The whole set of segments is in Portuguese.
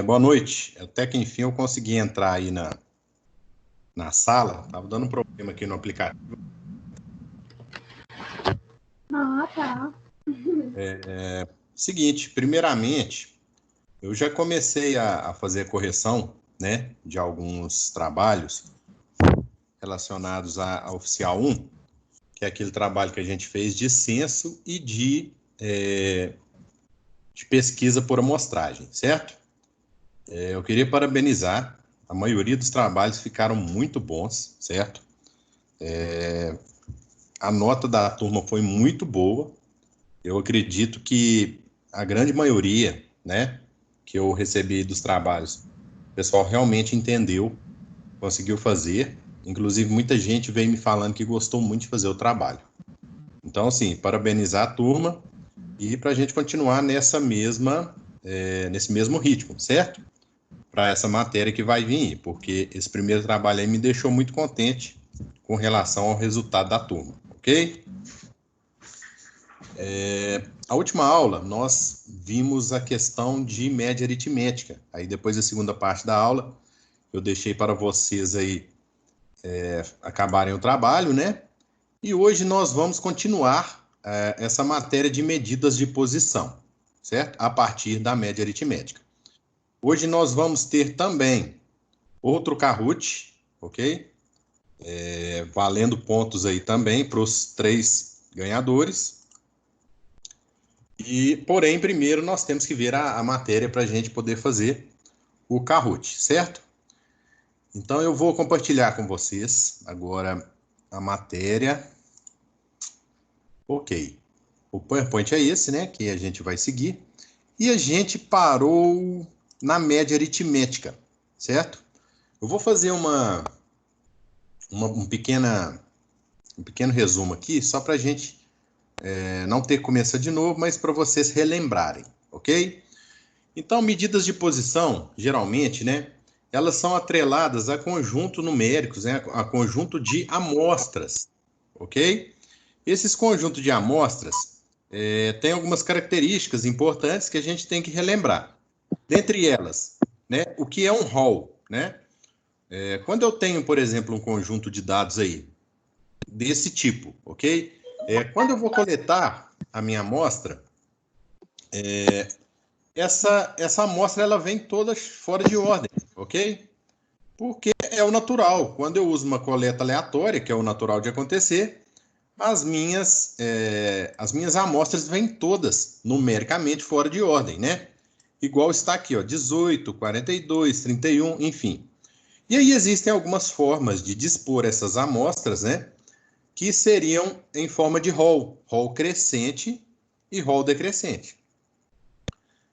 Boa noite. Até que enfim eu consegui entrar aí na sala. Tava dando um problema aqui no aplicativo. Ah, tá. Seguinte, primeiramente, eu já comecei a fazer a correção, né, de alguns trabalhos relacionados à Oficial 1, que é aquele trabalho que a gente fez de censo e de pesquisa por amostragem, certo? Eu queria parabenizar. A maioria dos trabalhos ficaram muito bons, certo? A nota da turma foi muito boa. Eu acredito que a grande maioria, né, que eu recebi dos trabalhos, o pessoal realmente entendeu, conseguiu fazer. Inclusive, muita gente veio me falando que gostou muito de fazer o trabalho. Então, assim, parabenizar a turma e para a gente continuar nesse mesmo ritmo, certo? Para essa matéria que vai vir, porque esse primeiro trabalho aí me deixou muito contente com relação ao resultado da turma, ok? A última aula, nós vimos a questão de média aritmética. Aí, depois da segunda parte da aula, eu deixei para vocês aí acabarem o trabalho, né? E hoje nós vamos continuar essa matéria de medidas de posição, certo? A partir da média aritmética. Hoje nós vamos ter também outro Kahoot, ok? Valendo pontos aí também para os 3 ganhadores. Porém, primeiro nós temos que ver a matéria para a gente poder fazer o Kahoot, certo? Então eu vou compartilhar com vocês agora a matéria. Ok. O PowerPoint é esse, né? Que a gente vai seguir. E a gente parou na média aritmética, certo? Eu vou fazer um pequeno resumo aqui, só para a gente não ter que começar de novo, mas para vocês relembrarem, ok? Então, medidas de posição, geralmente, né, elas são atreladas a conjuntos numéricos, né, a conjunto de amostras, ok? Esses conjuntos de amostras têm algumas características importantes que a gente tem que relembrar. Dentre elas, né, o que é um hall, né? Quando eu tenho, por exemplo, um conjunto de dados aí desse tipo, ok? Quando eu vou coletar a minha amostra, essa amostra ela vem toda fora de ordem, ok? Porque é o natural. Quando eu uso uma coleta aleatória, que é o natural de acontecer, as minhas amostras vêm todas numericamente fora de ordem, né? Igual está aqui, ó, 18, 42, 31, enfim. E aí existem algumas formas de dispor essas amostras, né? Que seriam em forma de rol crescente e rol decrescente.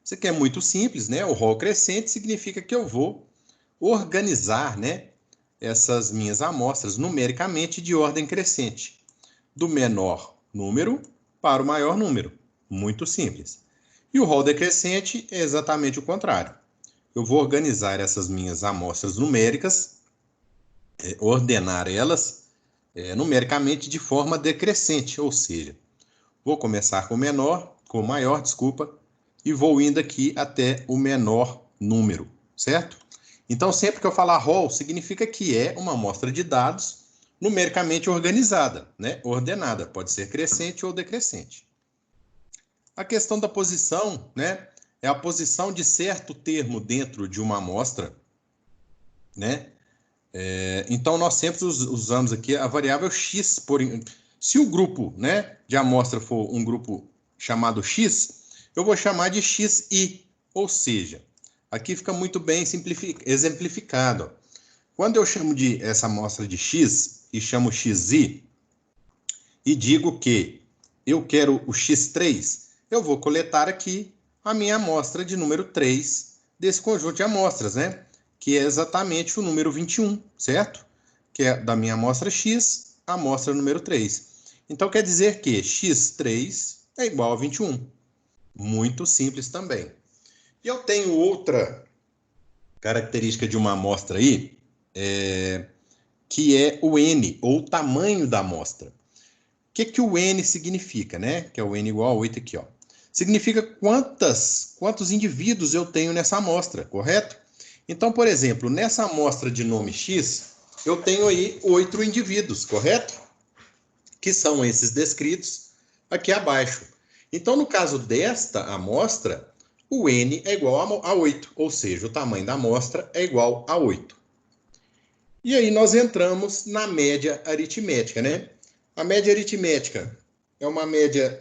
Isso aqui é muito simples, né? O rol crescente significa que eu vou organizar, né, essas minhas amostras numericamente de ordem crescente, do menor número para o maior número. Muito simples. E o rol decrescente é exatamente o contrário. Eu vou organizar essas minhas amostras numéricas, ordenar elas numericamente de forma decrescente, ou seja, vou começar com o maior, desculpa, e vou indo aqui até o menor número, certo? Então, sempre que eu falar rol, significa que é uma amostra de dados numericamente organizada, né? Ordenada, pode ser crescente ou decrescente. A questão da posição, né? É a posição de certo termo dentro de uma amostra, né? Então, nós sempre usamos aqui a variável x. Se o grupo, né, de amostra for um grupo chamado x, eu vou chamar de xi. Ou seja, aqui fica muito bem exemplificado. Quando eu chamo de essa amostra de x e chamo xi e digo que eu quero o x3, eu vou coletar aqui a minha amostra de número 3 desse conjunto de amostras, né? Que é exatamente o número 21, certo? Que é da minha amostra x, a amostra número 3. Então, quer dizer que x3 é igual a 21. Muito simples também. E eu tenho outra característica de uma amostra aí, que é o n, ou o tamanho da amostra. O que o n significa, né? Que é o n igual a 8 aqui, ó. significa quantos indivíduos eu tenho nessa amostra, correto? Então, por exemplo, nessa amostra de nome X, eu tenho aí 8 indivíduos, correto? Que são esses descritos aqui abaixo. Então, no caso desta amostra, o N é igual a 8, ou seja, o tamanho da amostra é igual a 8. E aí nós entramos na média aritmética, né? A média aritmética é uma média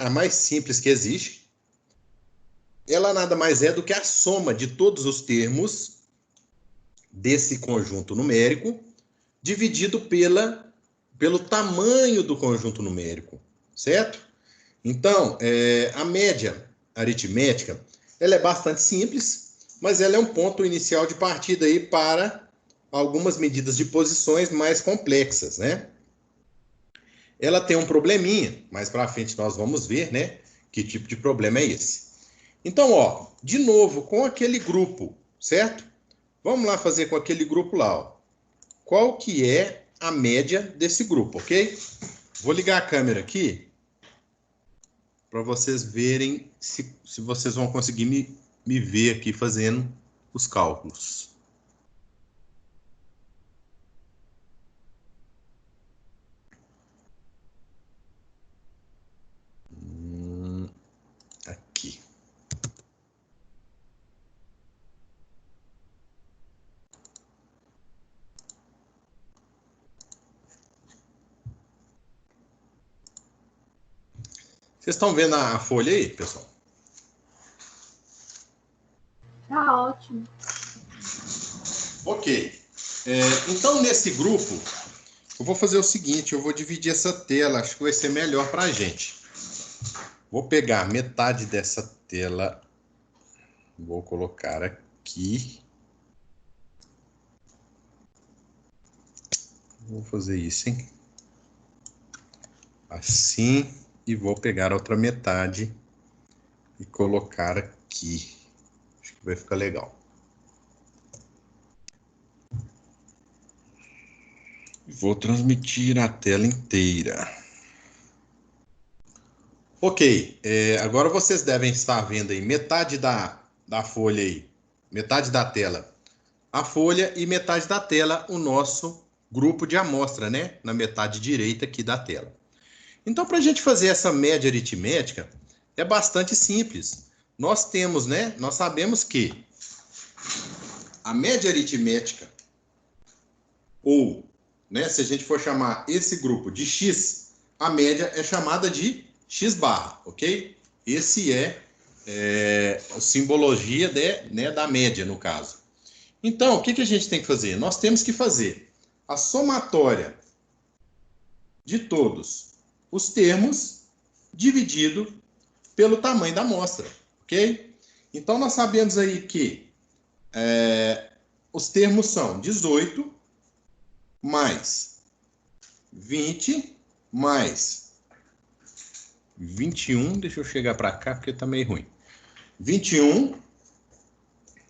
a mais simples que existe. Ela nada mais é do que a soma de todos os termos desse conjunto numérico dividido pelo tamanho do conjunto numérico, certo? Então, a média aritmética, ela é bastante simples, mas ela é um ponto inicial de partida aí para algumas medidas de posições mais complexas, né? Ela tem um probleminha, mais para frente nós vamos ver, né? Que tipo de problema é esse. Então, ó, de novo, com aquele grupo, certo? Vamos lá fazer com aquele grupo lá, ó. Qual que é a média desse grupo, ok? Vou ligar a câmera aqui para vocês verem se vocês vão conseguir me ver aqui fazendo os cálculos. Aqui. Vocês estão vendo a folha aí, pessoal? Tá ótimo. Ok. Então, nesse grupo, eu vou fazer o seguinte, eu vou dividir essa tela, acho que vai ser melhor para a gente. Vou pegar metade dessa tela, vou colocar aqui. Vou fazer isso, hein? Assim, e vou pegar a outra metade e colocar aqui. Acho que vai ficar legal. Vou transmitir a tela inteira. Ok, agora vocês devem estar vendo aí metade da folha aí, metade da tela a folha e metade da tela o nosso grupo de amostra, né? Na metade direita aqui da tela. Então, para a gente fazer essa média aritmética, é bastante simples. Nós temos, né? Nós sabemos que a média aritmética, ou, né? Se a gente for chamar esse grupo de X, a média é chamada de X barra, ok? Esse é a simbologia da média, no caso. Então, o que a gente tem que fazer? Nós temos que fazer a somatória de todos os termos dividido pelo tamanho da amostra, ok? Então, nós sabemos aí que os termos são 18 mais 20 mais 21, deixa eu chegar para cá porque está meio ruim. 21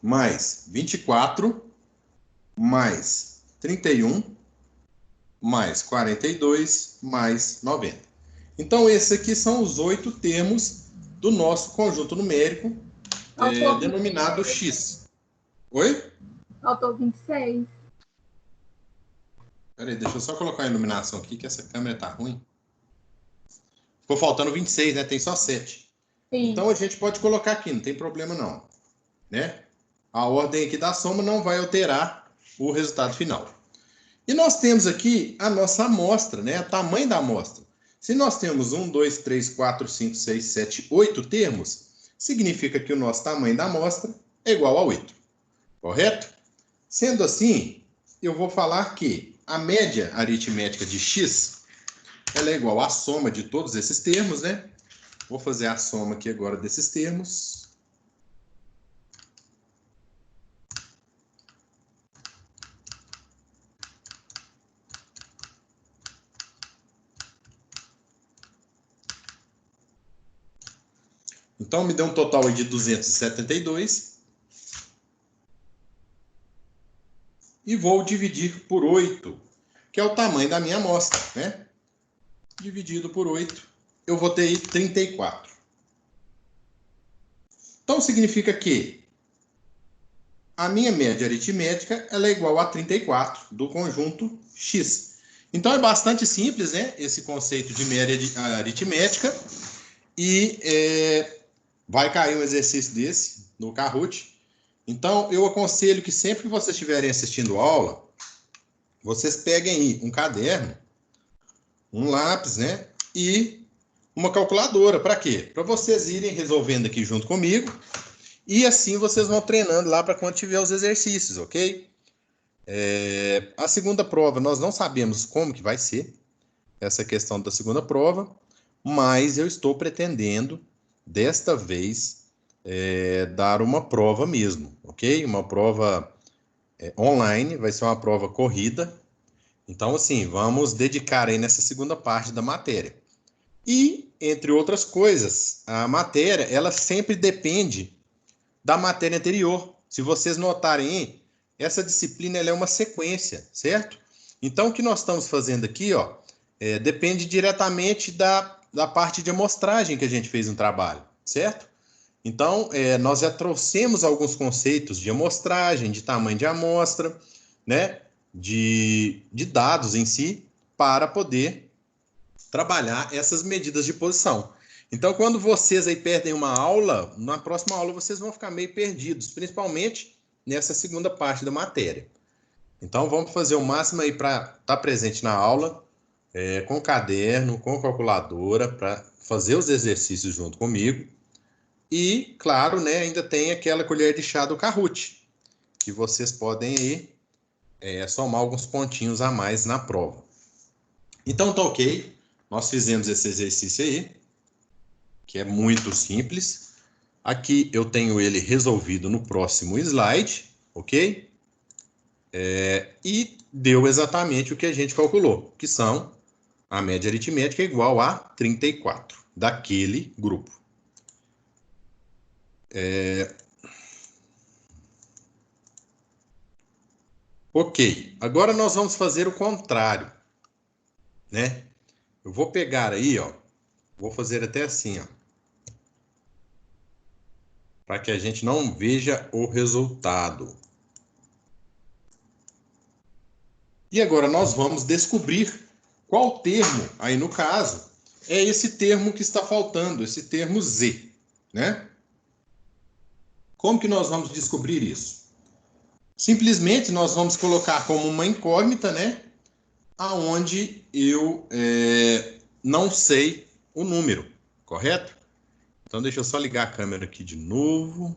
mais 24 mais 31 mais 42 mais 90. Então, esses aqui são os 8 termos do nosso conjunto numérico denominado X. Oi? Faltou 26. Peraí, deixa eu só colocar a iluminação aqui, que essa câmera tá ruim. Ficou faltando 26, né? Tem só 7. Sim. Então, a gente pode colocar aqui, não tem problema não. Né? A ordem aqui da soma não vai alterar o resultado final. E nós temos aqui a nossa amostra, né? O tamanho da amostra. Se nós temos 1, 2, 3, 4, 5, 6, 7, 8 termos, significa que o nosso tamanho da amostra é igual a 8. Correto? Sendo assim, eu vou falar que a média aritmética de X ela é igual à soma de todos esses termos, né? Vou fazer a soma aqui agora desses termos. Então, me deu um total de 272. E vou dividir por 8, que é o tamanho da minha amostra, né? Dividido por 8, eu vou ter aí 34. Então, significa que a minha média aritmética ela é igual a 34 do conjunto X. Então, é bastante simples, né? Esse conceito de média aritmética. E vai cair um exercício desse no Kahoot. Então, eu aconselho que sempre que vocês estiverem assistindo aula, vocês peguem aí um caderno, um lápis, né? E uma calculadora. Para quê? Para vocês irem resolvendo aqui junto comigo. E assim vocês vão treinando lá para quando tiver os exercícios, ok? A segunda prova, nós não sabemos como que vai ser essa questão da segunda prova, mas eu estou pretendendo, desta vez, dar uma prova mesmo, ok? Uma prova online, vai ser uma prova corrida. Então, assim, vamos dedicar aí nessa segunda parte da matéria. E, entre outras coisas, a matéria, ela sempre depende da matéria anterior. Se vocês notarem, essa disciplina ela é uma sequência, certo? Então, o que nós estamos fazendo aqui, ó, depende diretamente da parte de amostragem que a gente fez no trabalho, certo? Então, nós já trouxemos alguns conceitos de amostragem, de tamanho de amostra, né? De dados em si, para poder trabalhar essas medidas de posição. Então, quando vocês aí perdem uma aula, na próxima aula vocês vão ficar meio perdidos, principalmente nessa segunda parte da matéria. Então, vamos fazer o máximo aí para estar presente na aula, com caderno, com calculadora, para fazer os exercícios junto comigo. E, claro, né, ainda tem aquela colher de chá do Kahoot, que vocês podem aí somar alguns pontinhos a mais na prova. Então, tá ok. Nós fizemos esse exercício aí, que é muito simples. Aqui eu tenho ele resolvido no próximo slide, ok? E deu exatamente o que a gente calculou, que são a média aritmética igual a 34, daquele grupo. Ok, agora nós vamos fazer o contrário, né? Eu vou pegar aí, ó, vou fazer até assim, ó, para que a gente não veja o resultado. E agora nós vamos descobrir qual termo, aí no caso, é esse termo que está faltando, esse termo Z, né? Como que nós vamos descobrir isso? Simplesmente nós vamos colocar como uma incógnita, né? Aonde eu não sei o número, correto? Então deixa eu só ligar a câmera aqui de novo.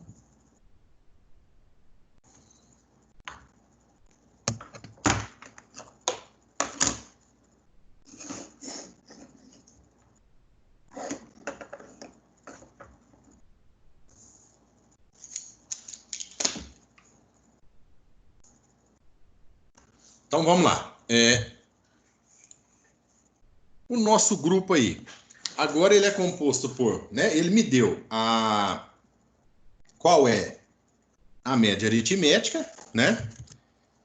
Então vamos lá. O nosso grupo aí, agora ele é composto por, né? Ele me deu qual é a média aritmética, né?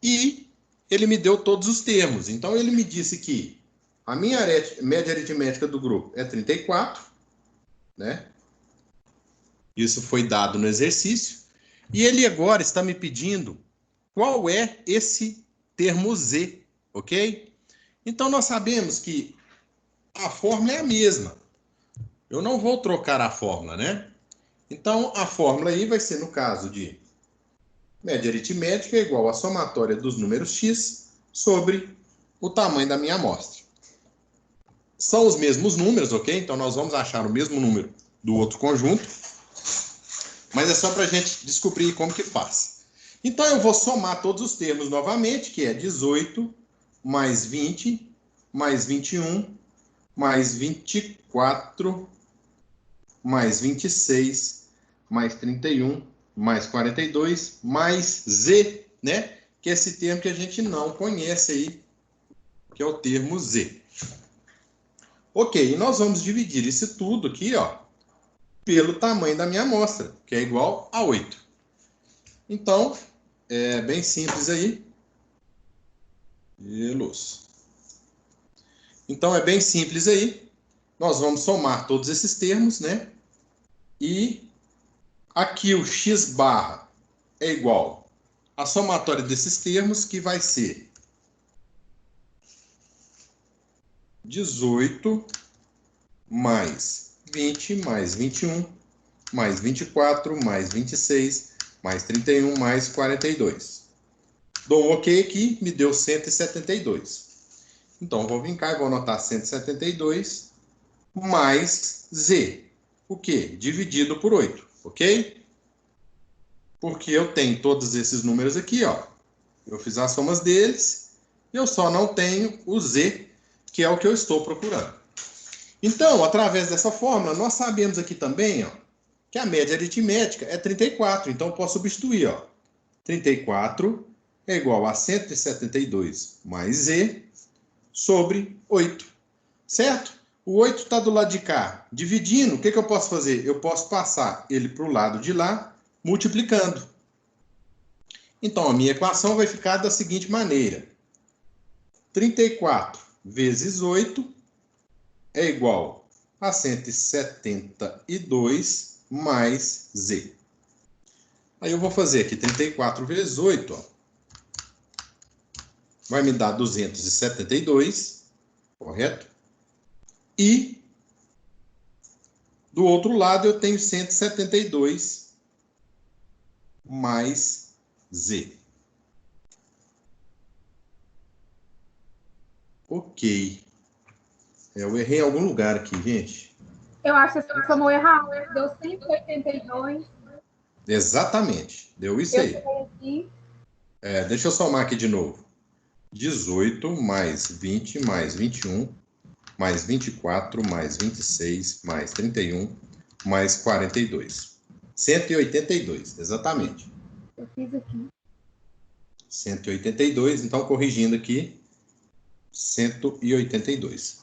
E ele me deu todos os termos. Então ele me disse que a minha média aritmética do grupo é 34, né? Isso foi dado no exercício. E ele agora está me pedindo qual é esse termo Z, ok? Então nós sabemos que a fórmula é a mesma. Eu não vou trocar a fórmula, né? Então a fórmula aí vai ser, no caso de média aritmética, igual à somatória dos números x sobre o tamanho da minha amostra. São os mesmos números, ok? Então nós vamos achar o mesmo número do outro conjunto, mas é só para a gente descobrir como que faz. Então eu vou somar todos os termos novamente, que é 18 mais 20 mais 21 mais 24 mais 26 mais 31 mais 42 mais Z, né? Que é esse termo que a gente não conhece aí, que é o termo Z. Ok, e nós vamos dividir isso tudo aqui, ó, pelo tamanho da minha amostra, que é igual a 8. Então, é bem simples aí. Então, é bem simples aí. Nós vamos somar todos esses termos, né? E Aqui o x barra é igual à somatória desses termos, que vai ser 18 mais 20 mais 21 mais 24 mais 26 mais 31 mais 42. Dou um OK aqui, me deu 172. Então, vou vir cá e vou anotar 172 mais Z. O quê? Dividido por 8, ok? Porque eu tenho todos esses números aqui, ó. Eu fiz as somas deles, eu só não tenho o Z, que é o que eu estou procurando. Então, através dessa fórmula, nós sabemos aqui também, ó, que a média aritmética é 34. Então, eu posso substituir, ó. 34 é igual a 172 mais Z sobre 8, certo? O 8 está do lado de cá. Dividindo, o que eu posso fazer? Eu posso passar ele para o lado de lá, multiplicando. Então, a minha equação vai ficar da seguinte maneira. 34 vezes 8 é igual a 172 mais Z. Aí eu vou fazer aqui 34 vezes 8, ó. Vai me dar 272, correto? E do outro lado eu tenho 172 mais Z. Ok. Eu errei em algum lugar aqui, gente. Eu acho que você somou errado. Deu 182. Exatamente. Deu isso Eu aí. sei aqui. Deixa eu somar aqui de novo. 18 mais 20 mais 21 mais 24 mais 26 mais 31 mais 42. 182, exatamente. Eu fiz aqui. 182, então corrigindo aqui, 182.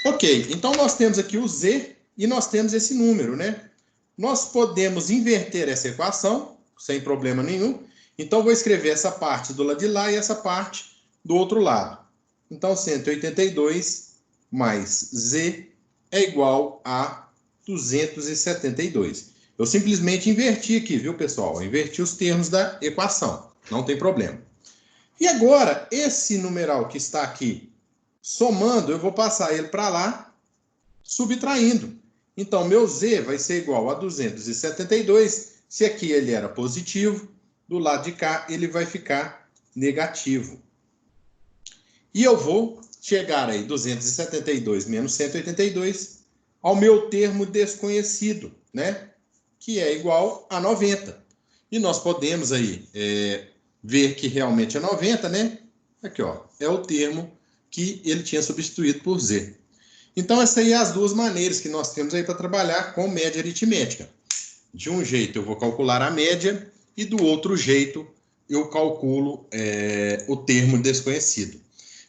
Ok, então nós temos aqui o Z e nós temos esse número, né? Nós podemos inverter essa equação, sem problema nenhum. Então, vou escrever essa parte do lado de lá e essa parte do outro lado. Então, 182 mais Z é igual a 272. Eu simplesmente inverti aqui, viu, pessoal? Eu inverti os termos da equação. Não tem problema. E agora, esse numeral que está aqui, somando, eu vou passar ele para lá, subtraindo. Então, meu Z vai ser igual a 272. Se aqui ele era positivo, do lado de cá ele vai ficar negativo. E eu vou chegar aí, 272 menos 182, ao meu termo desconhecido, né? Que é igual a 90. E nós podemos aí ver que realmente é 90, né? Aqui, ó, é o termo que ele tinha substituído por Z. Então, essas aí são as duas maneiras que nós temos aí para trabalhar com média aritmética. De um jeito eu vou calcular a média e do outro jeito eu calculo o termo desconhecido.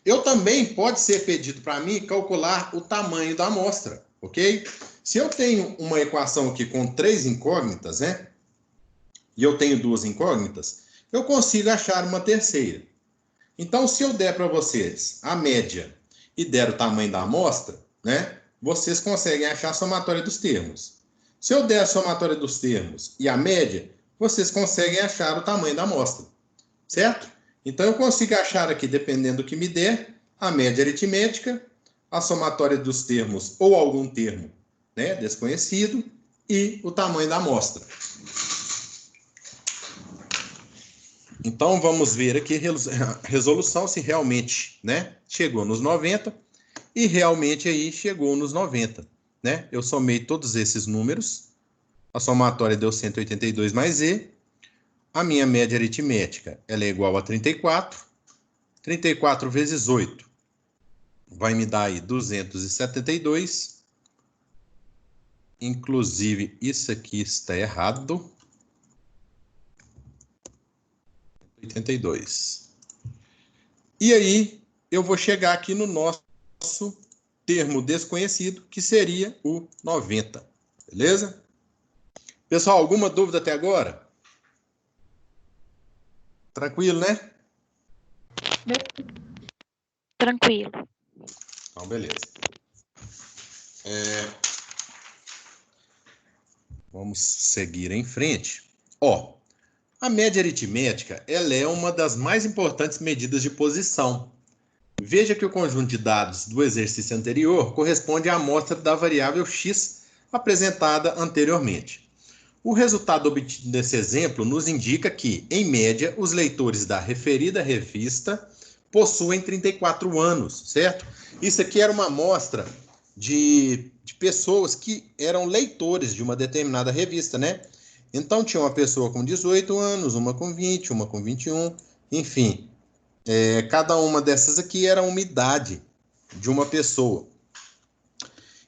Eu também pode ser pedido para mim calcular o tamanho da amostra, ok? Se eu tenho uma equação aqui com 3 incógnitas, né? E eu tenho 2 incógnitas, eu consigo achar uma terceira. Então, se eu der para vocês a média e der o tamanho da amostra, né? Vocês conseguem achar a somatória dos termos. Se eu der a somatória dos termos e a média, vocês conseguem achar o tamanho da amostra, certo? Então, eu consigo achar aqui, dependendo do que me der, a média aritmética, a somatória dos termos ou algum termo, né, desconhecido e o tamanho da amostra. Então, vamos ver aqui a resolução, se realmente, né, chegou nos 90 e realmente aí chegou nos 90, né? Eu somei todos esses números, a somatória deu 182 mais Z, a minha média aritmética ela é igual a 34, 34 vezes 8 vai me dar aí 272, inclusive isso aqui está errado, 82. E aí eu vou chegar aqui no nosso termo desconhecido, que seria o 90, beleza? Pessoal, alguma dúvida até agora? Tranquilo, né? Tranquilo. Então, beleza. Vamos seguir em frente. Ó, a média aritmética, ela é uma das mais importantes medidas de posição. Veja que o conjunto de dados do exercício anterior corresponde à amostra da variável x apresentada anteriormente. O resultado obtido nesse exemplo nos indica que, em média, os leitores da referida revista possuem 34 anos, certo? Isso aqui era uma amostra de pessoas que eram leitores de uma determinada revista, né? Então, tinha uma pessoa com 18 anos, uma com 20, uma com 21, enfim. Cada uma dessas aqui era uma idade de uma pessoa.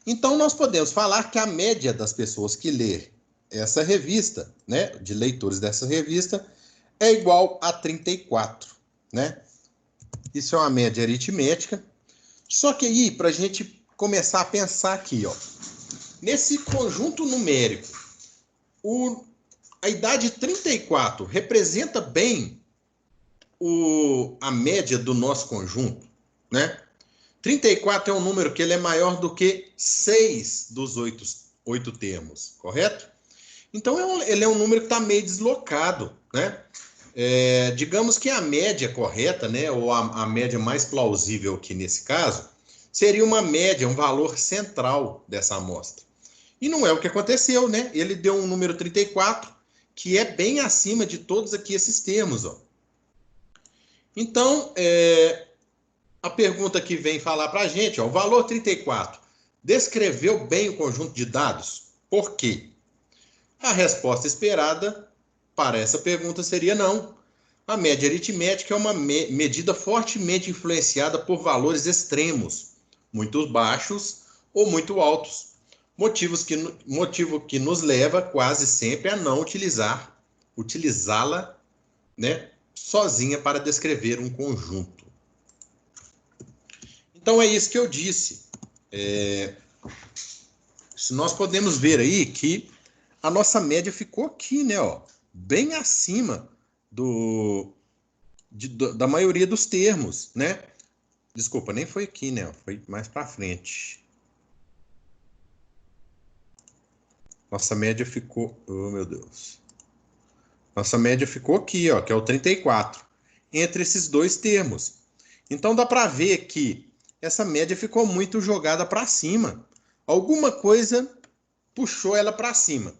Então, nós podemos falar que a média das pessoas que lê essa revista, né, de leitores dessa revista, é igual a 34, né? Isso é uma média aritmética. Só que aí, para a gente começar a pensar aqui, ó, nesse conjunto numérico, a idade 34 representa bem a média do nosso conjunto, né? 34 é um número que ele é maior do que 6 dos 8 termos, correto? Então, ele é um número que está meio deslocado, né? Digamos que a média correta, né, ou a média mais plausível aqui nesse caso, seria uma média, um valor central dessa amostra. E não é o que aconteceu, né? Ele deu um número 34, que é bem acima de todos aqui esses termos, ó. Então, a pergunta que vem falar para a gente, ó, o valor 34 descreveu bem o conjunto de dados? Por quê? A resposta esperada para essa pergunta seria não. A média aritmética é uma medida fortemente influenciada por valores extremos, muito baixos ou muito altos, motivo que nos leva quase sempre a não utilizá-la, né, sozinha para descrever um conjunto. Então é isso que eu disse. Nós podemos ver aí que a nossa média ficou aqui, né, ó, bem acima da maioria dos termos, né? Desculpa, nem foi aqui, né? Foi mais para frente. Nossa média ficou... Oh, meu Deus. Nossa média ficou aqui, ó, que é o 34, entre esses dois termos. Então, dá para ver que essa média ficou muito jogada para cima. Alguma coisa puxou ela para cima.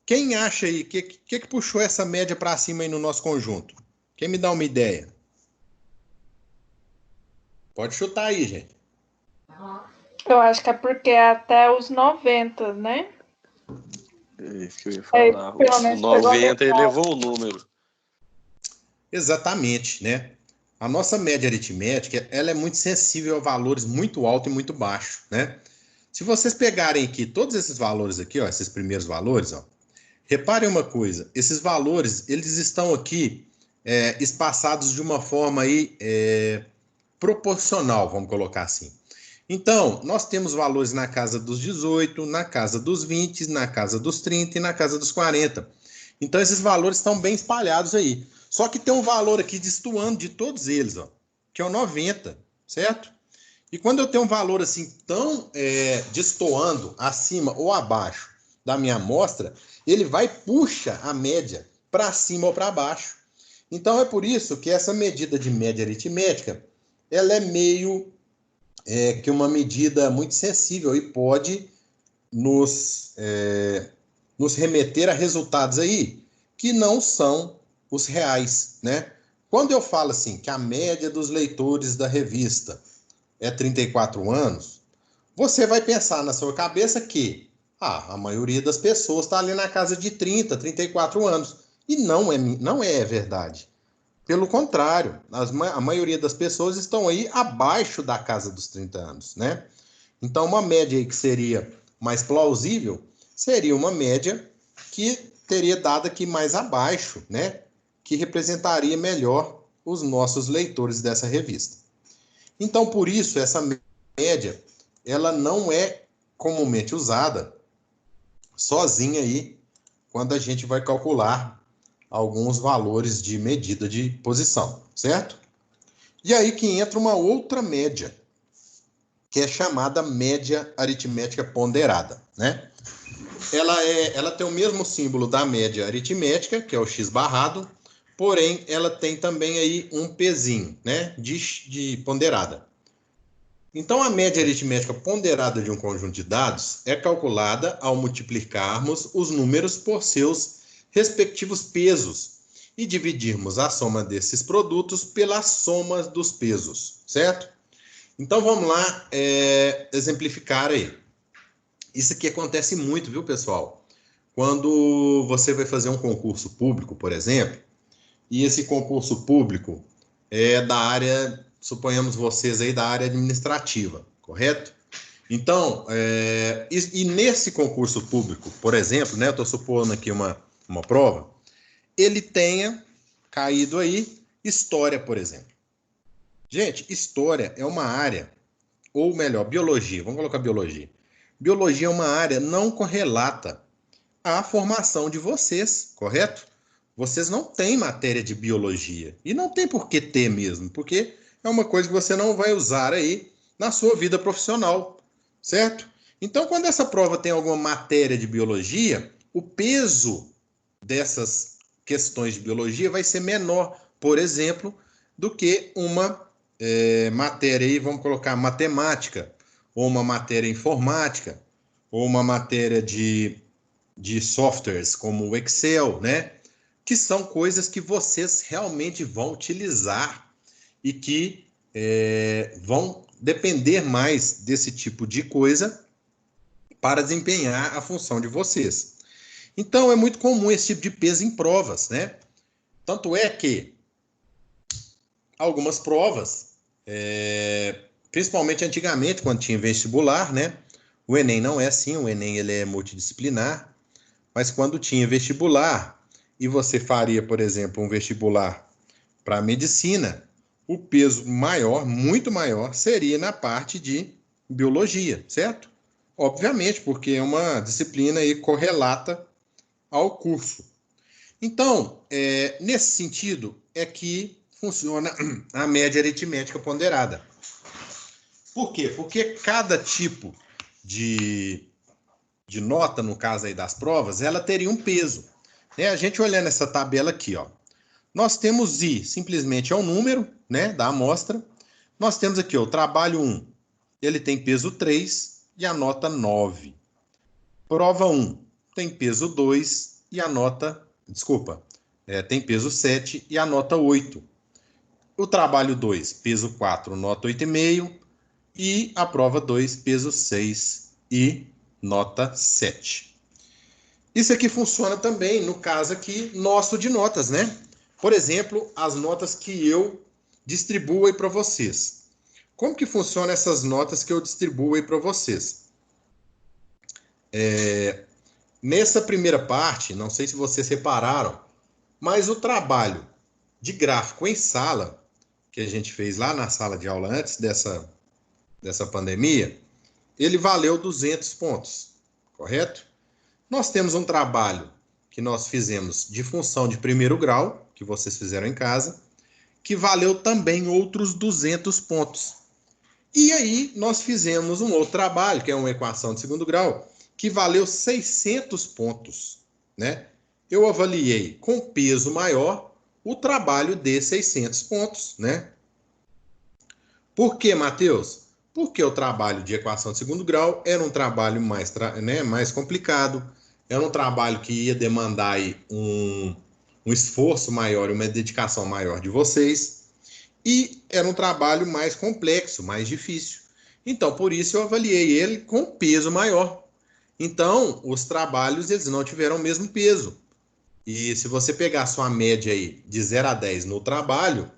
Quem acha aí, que puxou essa média para cima aí no nosso conjunto? Quem me dá uma ideia? Pode chutar aí, gente. Eu acho que é porque é até os 90, né? É isso que eu ia falar. O 90 elevou o número. Exatamente, né? A nossa média aritmética, ela é muito sensível a valores muito alto e muito baixo, né? Se vocês pegarem aqui todos esses valores aqui, ó, esses primeiros valores, ó, reparem uma coisa, esses valores, eles estão aqui espaçados de uma forma aí proporcional, vamos colocar assim. Então, nós temos valores na casa dos 18, na casa dos 20, na casa dos 30 e na casa dos 40. Então, esses valores estão bem espalhados aí. Só que tem um valor aqui destoando de todos eles, ó, que é o 90, certo? E quando eu tenho um valor assim tão destoando acima ou abaixo da minha amostra, ele vai puxa a média para cima ou para baixo. Então, é por isso que essa medida de média aritmética, ela é meio que uma medida muito sensível e pode nos remeter a resultados aí que não são os reais, né? Quando eu falo assim, que a média dos leitores da revista é 34 anos, você vai pensar na sua cabeça que a maioria das pessoas está ali na casa de 30, 34 anos. E não é verdade. Pelo contrário, a maioria das pessoas estão aí abaixo da casa dos 30 anos, né? Então, uma média aí que seria mais plausível seria uma média que teria dado aqui mais abaixo, né? Que representaria melhor os nossos leitores dessa revista. Então, por isso, essa média, ela não é comumente usada sozinha aí, quando a gente vai calcular alguns valores de medida de posição, certo? E aí que entra uma outra média, que é chamada média aritmética ponderada, né? ela tem o mesmo símbolo da média aritmética, que é o x barrado, porém ela tem também aí um pezinho, né, de ponderada. Então, a média aritmética ponderada de um conjunto de dados é calculada ao multiplicarmos os números por seus respectivos pesos e dividirmos a soma desses produtos pela soma dos pesos, certo? Então, vamos lá exemplificar aí. Isso aqui acontece muito, viu, pessoal? Quando você vai fazer um concurso público, por exemplo, e esse concurso público é da área, suponhamos vocês aí, da área administrativa, correto? Então, e nesse concurso público, por exemplo, né, eu estou supondo aqui uma prova, ele tenha caído aí história, por exemplo. Gente, história é uma área, ou melhor, biologia, vamos colocar biologia. Biologia é uma área não correlata à formação de vocês, correto? Vocês não têm matéria de biologia. E não tem por que ter mesmo, porque é uma coisa que você não vai usar aí na sua vida profissional, certo? Então, quando essa prova tem alguma matéria de biologia, o peso dessas questões de biologia vai ser menor, por exemplo, do que uma matéria aí, vamos colocar matemática, ou uma matéria informática, ou uma matéria de softwares como o Excel, né? Que são coisas que vocês realmente vão utilizar e que vão depender mais desse tipo de coisa para desempenhar a função de vocês. Então, é muito comum esse tipo de peso em provas, né? Tanto é que algumas provas, principalmente antigamente, quando tinha vestibular, né? O Enem não é assim, o Enem ele é multidisciplinar, mas quando tinha vestibular, e você faria, por exemplo, um vestibular para medicina, o peso maior, muito maior, seria na parte de biologia, certo? Obviamente, porque é uma disciplina aí correlata ao curso. Então, nesse sentido, é que funciona a média aritmética ponderada. Por quê? Porque cada tipo de nota, no caso aí das provas, ela teria um peso. A gente olhando essa tabela aqui, ó, nós temos I, simplesmente é um número, né, da amostra. Nós temos aqui, ó, o trabalho 1, ele tem peso 3 e a nota 9. Prova 1 tem peso 2 e a nota, tem peso 7 e a nota 8. O trabalho 2, peso 4, nota 8,5. E a prova 2, peso 6 e nota 7. Isso aqui funciona também no caso aqui nosso de notas, né? Por exemplo, as notas que eu distribuo aí para vocês. Como que funciona essas notas que eu distribuo aí para vocês? Nessa primeira parte, não sei se vocês repararam, mas o trabalho de gráfico em sala, que a gente fez lá na sala de aula antes dessa pandemia, ele valeu 200 pontos, correto? Nós temos um trabalho que nós fizemos de função de primeiro grau, que vocês fizeram em casa, que valeu também outros 200 pontos. E aí nós fizemos um outro trabalho, que é uma equação de segundo grau, que valeu 600 pontos, né? Eu avaliei com peso maior o trabalho de 600 pontos, né? Por que, Matheus? Porque o trabalho de equação de segundo grau era um trabalho mais complicado, era um trabalho que ia demandar aí um esforço maior e uma dedicação maior de vocês, e era um trabalho mais complexo, mais difícil. Então, por isso eu avaliei ele com peso maior. Então, os trabalhos eles não tiveram o mesmo peso. E se você pegar sua média aí de 0 a 10 no trabalho,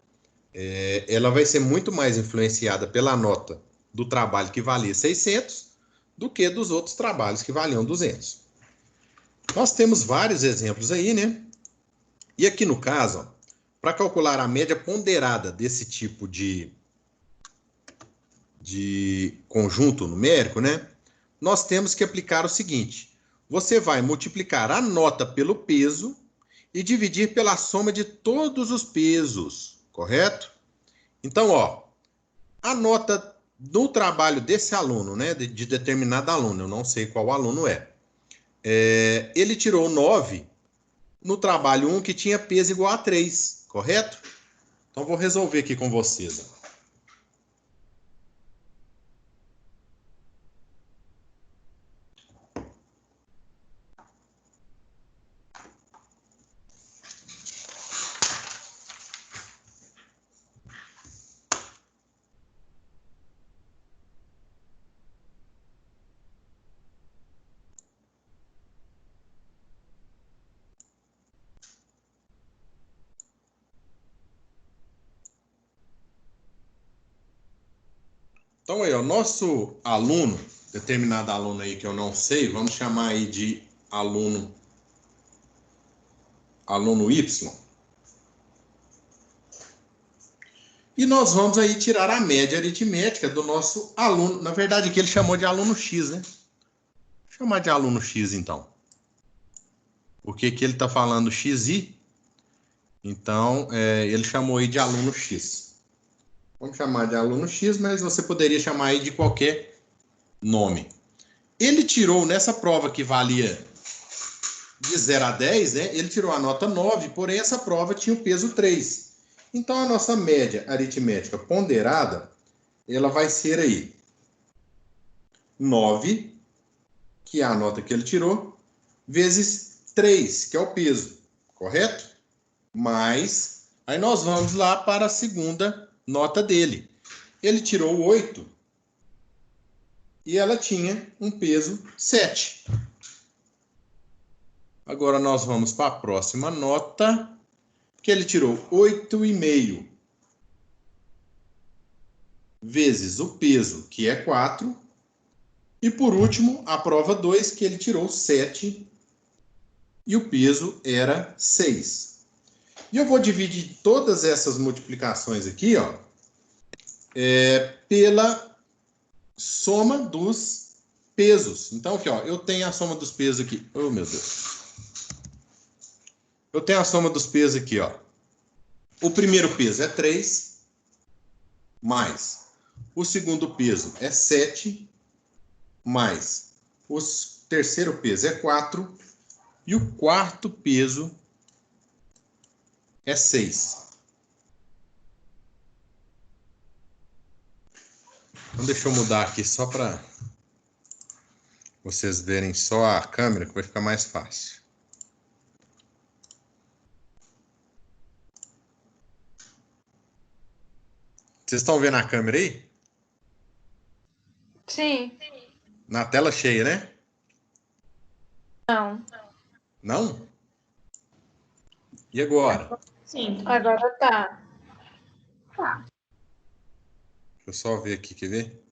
ela vai ser muito mais influenciada pela nota do trabalho que valia 600 do que dos outros trabalhos que valiam 200. Nós temos vários exemplos aí, né? E aqui no caso, para calcular a média ponderada desse tipo de conjunto numérico, né? Nós temos que aplicar o seguinte: você vai multiplicar a nota pelo peso e dividir pela soma de todos os pesos, correto? Então, ó, a nota do trabalho desse aluno, né, de determinado aluno, eu não sei qual aluno é, ele tirou 9 no trabalho 1 que tinha peso igual a 3, correto? Então, vou resolver aqui com vocês. Então, aí, o nosso aluno, determinado aluno aí que eu não sei, vamos chamar aí de aluno Y. E nós vamos aí tirar a média aritmética do nosso aluno. Na verdade, aqui ele chamou de aluno X, né? Vou chamar de aluno X, então. Porque aqui ele está falando XI, então ele chamou aí de aluno X. Vamos chamar de aluno X, mas você poderia chamar aí de qualquer nome. Ele tirou nessa prova que valia de 0 a 10, né? Ele tirou a nota 9, porém essa prova tinha o peso 3. Então a nossa média aritmética ponderada, ela vai ser aí 9, que é a nota que ele tirou, vezes 3, que é o peso, correto? Mais, aí nós vamos lá para a segunda nota dele. Ele tirou 8 e ela tinha um peso 7. Agora nós vamos para a próxima nota, que ele tirou 8,5 vezes o peso, que é 4. E por último, a prova 2, que ele tirou 7 e o peso era 6. E eu vou dividir todas essas multiplicações aqui, ó, pela soma dos pesos. Então, aqui, ó, eu tenho a soma dos pesos aqui. Oh, meu Deus. Eu tenho a soma dos pesos aqui, ó. O primeiro peso é 3, mais o segundo peso é 7, mais o terceiro peso é 4 e o quarto peso é 6. Então, deixa eu mudar aqui só para vocês verem só a câmera, que vai ficar mais fácil. Vocês estão vendo a câmera aí? Sim. Na tela cheia, né? Não. Não? E agora? Sim. Agora tá. Tá. Deixa eu só ver aqui, quer ver?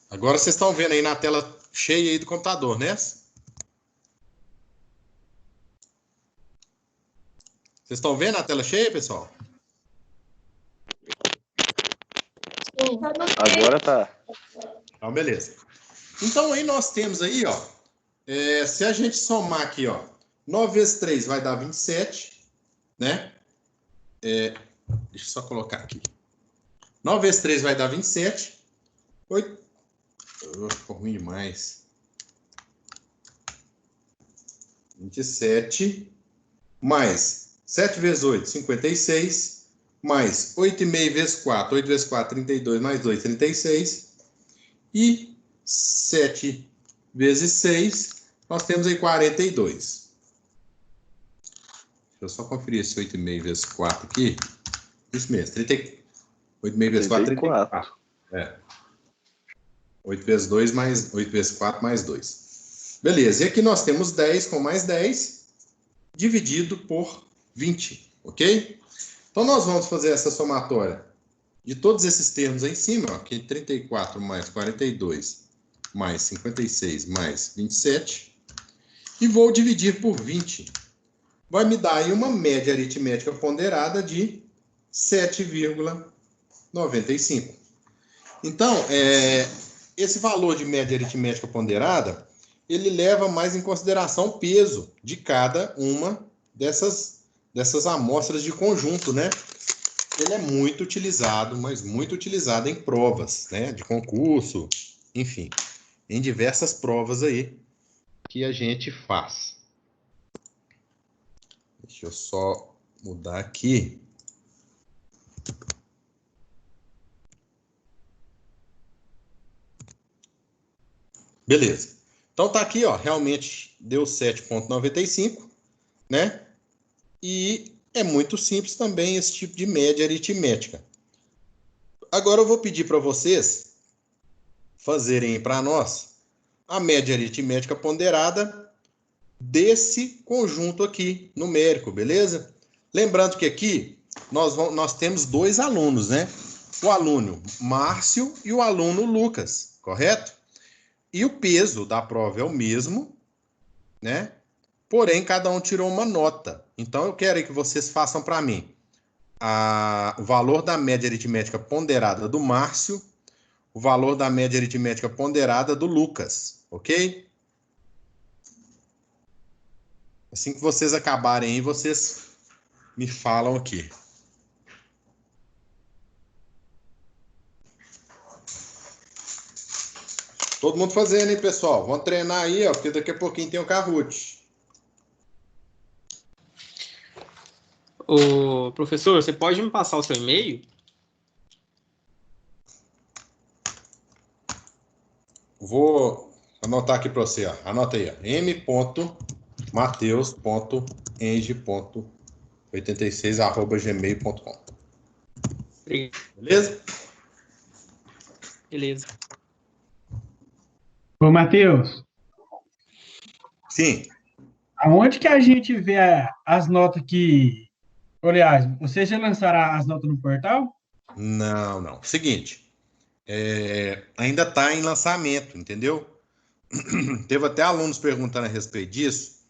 Agora vocês estão vendo aí na tela cheia aí do computador, né? Vocês estão vendo a tela cheia, pessoal? Sim. Agora tá. Então, beleza. Então, aí nós temos aí, ó, se a gente somar aqui, ó, 9 vezes 3 vai dar 27, né? Deixa eu só colocar aqui. 9 vezes 3 vai dar 27. 8. Ficou ruim demais. 27. Mais 7 vezes 8, 56. Mais 8,5 vezes 4. 8 vezes 4, 32. Mais 2, 36. E 7 vezes 6, nós temos aí 42. Deixa eu só conferir esse 8,5 vezes 4 aqui. Isso mesmo, 8,5 vezes 4, 34. 8 vezes 2 mais 8 vezes 4 mais 2. Beleza, e aqui nós temos 10 com mais 10 dividido por 20, ok? Então nós vamos fazer essa somatória de todos esses termos aí em cima, ó, que é 34 mais 42 mais 56 mais 27, e vou dividir por 20. Vai me dar aí uma média aritmética ponderada de 7,95. Então, esse valor de média aritmética ponderada, ele leva mais em consideração o peso de cada uma dessas amostras de conjunto, né? Ele é muito utilizado, mas muito utilizado em provas, né? De concurso, enfim, em diversas provas aí que a gente faz. Deixa eu só mudar aqui. Beleza. Então tá aqui, ó, realmente deu 7,95, né? E é muito simples também esse tipo de média aritmética. Agora eu vou pedir para vocês fazerem para nós a média aritmética ponderada desse conjunto aqui numérico, beleza? Lembrando que aqui nós temos dois alunos, né? O aluno Márcio e o aluno Lucas, correto? E o peso da prova é o mesmo, né? Porém, cada um tirou uma nota. Então, eu quero que vocês façam para mim o valor da média aritmética ponderada do Márcio, o valor da média aritmética ponderada do Lucas, ok? Assim que vocês acabarem aí, vocês me falam aqui. Todo mundo fazendo, hein, pessoal? Vamos treinar aí, ó, porque daqui a pouquinho tem o Kahoot. Ô, professor, você pode me passar o seu e-mail? Vou anotar aqui para você, ó. Anota aí, ó. m.mateus.eng.86@gmail.com. Beleza? Beleza. Ô, Matheus, Sim. aonde que a gente vê as notas que... Aliás, você já lançará as notas no portal? Não. Seguinte, ainda está em lançamento, entendeu? Teve até alunos perguntando a respeito disso.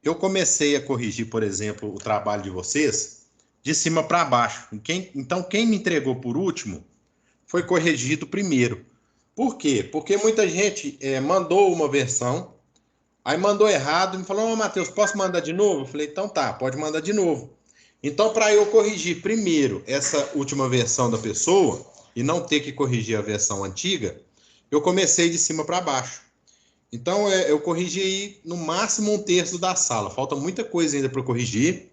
Eu comecei a corrigir, por exemplo, o trabalho de vocês de cima para baixo. Então, quem me entregou por último foi corrigido primeiro. Por quê? Porque muita gente mandou uma versão, aí mandou errado e me falou: Matheus, posso mandar de novo? Eu falei: então tá, pode mandar de novo. Então, para eu corrigir primeiro essa última versão da pessoa e não ter que corrigir a versão antiga, eu comecei de cima para baixo. Então, eu corrigi aí no máximo 1/3 da sala. Falta muita coisa ainda para corrigir.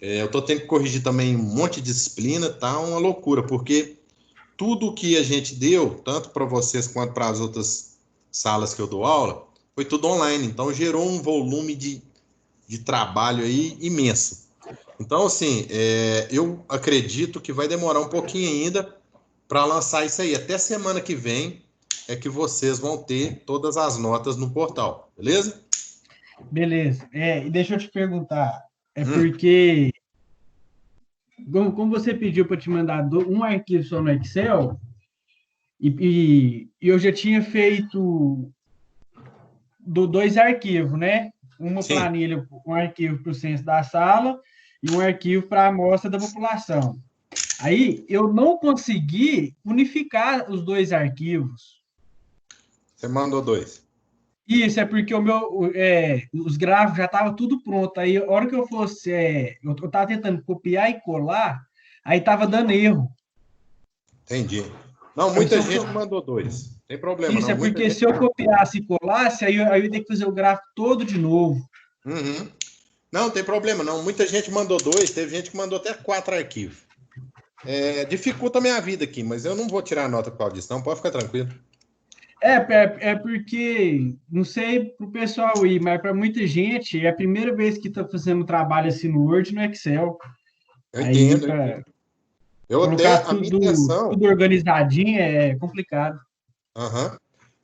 Eu estou tendo que corrigir também um monte de disciplina, tá uma loucura, porque tudo que a gente deu, tanto para vocês quanto para as outras salas que eu dou aula, foi tudo online. Então, gerou um volume de trabalho aí imenso. Então, assim, eu acredito que vai demorar um pouquinho ainda para lançar isso aí. Até semana que vem é que vocês vão ter todas as notas no portal, beleza? Beleza. E deixa eu te perguntar, porque, como você pediu para te mandar um arquivo só no Excel, e eu já tinha feito dois arquivos, né? Uma Sim. planilha, um arquivo para o censo da sala e um arquivo para a amostra da população. Aí eu não consegui unificar os dois arquivos. Você mandou 2. Isso, é porque os gráficos já estavam tudo pronto. Aí, a hora que eu fosse, eu estava tentando copiar e colar, aí estava dando erro. Entendi. Não, muita gente mandou 2. Tem problema, Isso, não. é porque Muita se eu copiasse e colasse, aí eu ia ter que fazer o gráfico todo de novo. Uhum. Não, tem problema, não. Muita gente mandou 2, teve gente que mandou até 4 arquivos. Dificulta a minha vida aqui, mas eu não vou tirar a nota por causa disso, não. Pode ficar tranquilo. Porque, não sei para o pessoal aí, mas para muita gente é a primeira vez que está fazendo trabalho assim no Word e no Excel. Eu Aí, entendo. Eu colocar até, a minha intenção... tudo organizadinho é complicado. Uhum.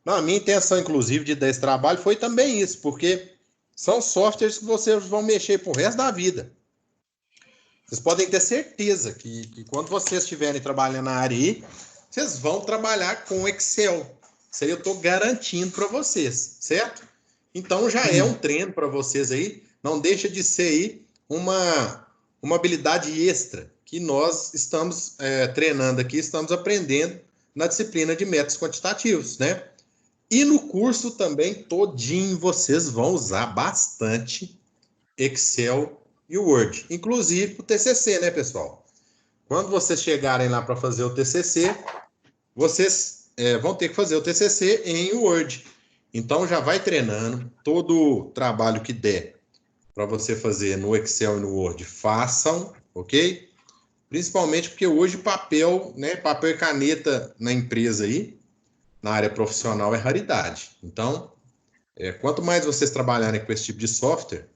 Não, a minha intenção, inclusive, de dar esse trabalho foi também isso, porque são softwares que vocês vão mexer pro resto da vida. Vocês podem ter certeza que quando vocês estiverem trabalhando na área aí, vocês vão trabalhar com Excel. Isso aí eu estou garantindo para vocês, certo? Então já é um treino para vocês aí, não deixa de ser aí uma habilidade extra que nós estamos treinando aqui, estamos aprendendo na disciplina de métodos quantitativos, né? E no curso também todinho vocês vão usar bastante Excel e o Word, inclusive para o TCC, né, pessoal? Quando vocês chegarem lá para fazer o TCC, vocês vão ter que fazer o TCC em Word. Então, já vai treinando. Todo trabalho que der para você fazer no Excel e no Word, façam, ok? Principalmente porque hoje papel, né, papel e caneta na empresa aí, na área profissional, é raridade. Então, quanto mais vocês trabalharem com esse tipo de software,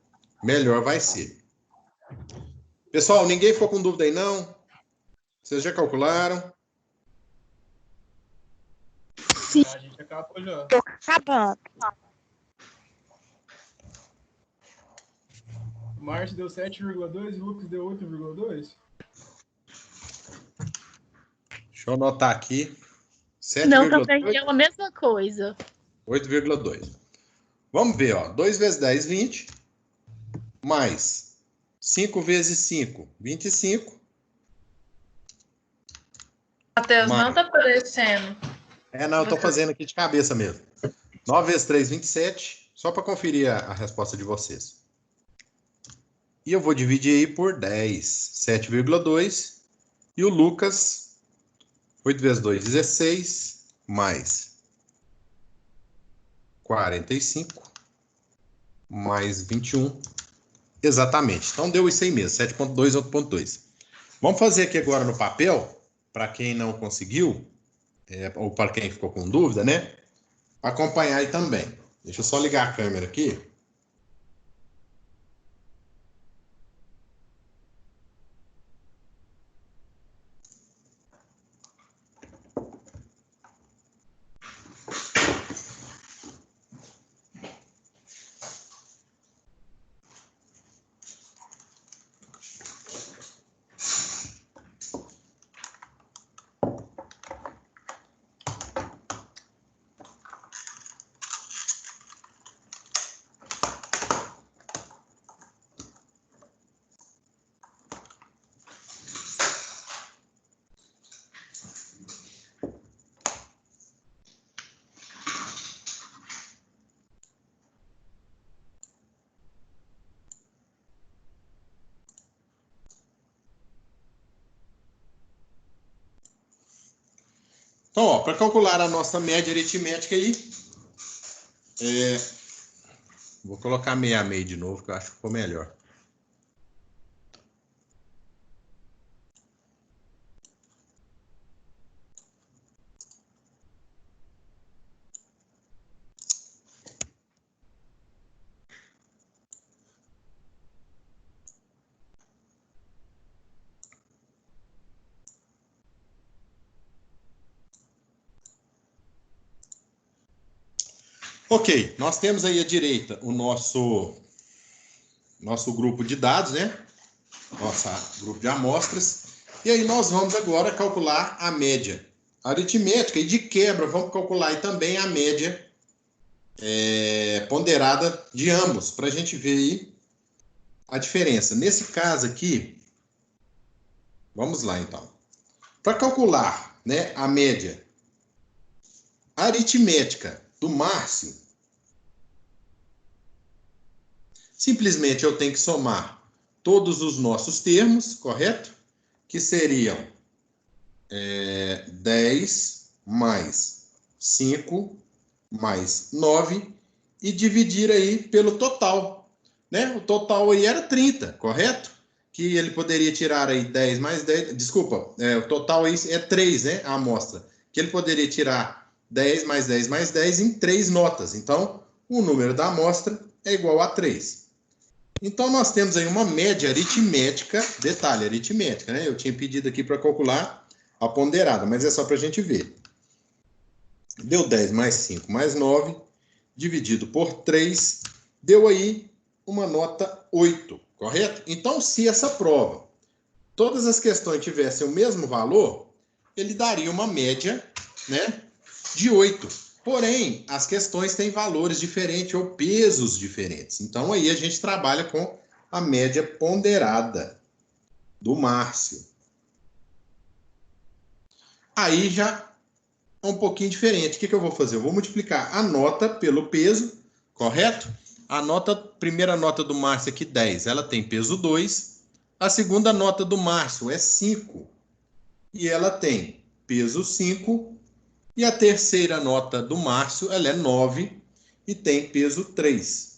melhor vai ser. Pessoal, ninguém ficou com dúvida aí, não? Vocês já calcularam? Sim. A gente acabou já. Tô acabando. O Márcio deu 7,2 e o Lucas deu 8,2? Deixa eu anotar aqui. 7, não, também é a mesma coisa. 8,2. Vamos ver, ó. 2 vezes 10, 20. Mais 5 vezes 5, 25. Matheus, não tá aparecendo. Não, eu tô fazendo aqui de cabeça mesmo. 9 vezes 3, 27. Só para conferir a resposta de vocês. E eu vou dividir aí por 10. 7,2. E o Lucas, 8 vezes 2, 16. Mais 45. Mais 21. Exatamente. Então deu isso aí mesmo. 7,2, 8,2. Vamos fazer aqui agora no papel, para quem não conseguiu, ou para quem ficou com dúvida, né? Acompanhar aí também. Deixa eu só ligar a câmera aqui. Então, ó, para calcular a nossa média aritmética aí, vou colocar meio a meio de novo, que eu acho que ficou melhor. Ok, nós temos aí à direita o nosso grupo de dados, né? Nosso grupo de amostras. E aí nós vamos agora calcular a média aritmética e de quebra vamos calcular aí também a média ponderada de ambos, para a gente ver aí a diferença. Nesse caso aqui, vamos lá então. Para calcular, né, a média aritmética do Márcio, simplesmente eu tenho que somar todos os nossos termos, correto? Que seriam 10 mais 5 mais 9 e dividir aí pelo total, né? O total aí era 30, correto? Que ele poderia tirar aí 10 mais 10, desculpa, o total aí é 3, né? A amostra. Que ele poderia tirar 10 mais 10 mais 10 em 3 notas. Então, o número da amostra é igual a 3. Então, nós temos aí uma média aritmética, detalhe, aritmética, né? Eu tinha pedido aqui para calcular a ponderada, mas é só para a gente ver. Deu 10 mais 5 mais 9, dividido por 3, deu aí uma nota 8, correto? Então, se essa prova, todas as questões tivessem o mesmo valor, ele daria uma média, né, de 8. Porém, as questões têm valores diferentes ou pesos diferentes. Então, aí a gente trabalha com a média ponderada do Márcio. Aí já é um pouquinho diferente. O que eu vou fazer? Eu vou multiplicar a nota pelo peso, correto? A primeira nota do Márcio aqui, 10, ela tem peso 2. A segunda nota do Márcio é 5. E ela tem peso 5. E a terceira nota do Márcio, ela é 9. e tem peso 3.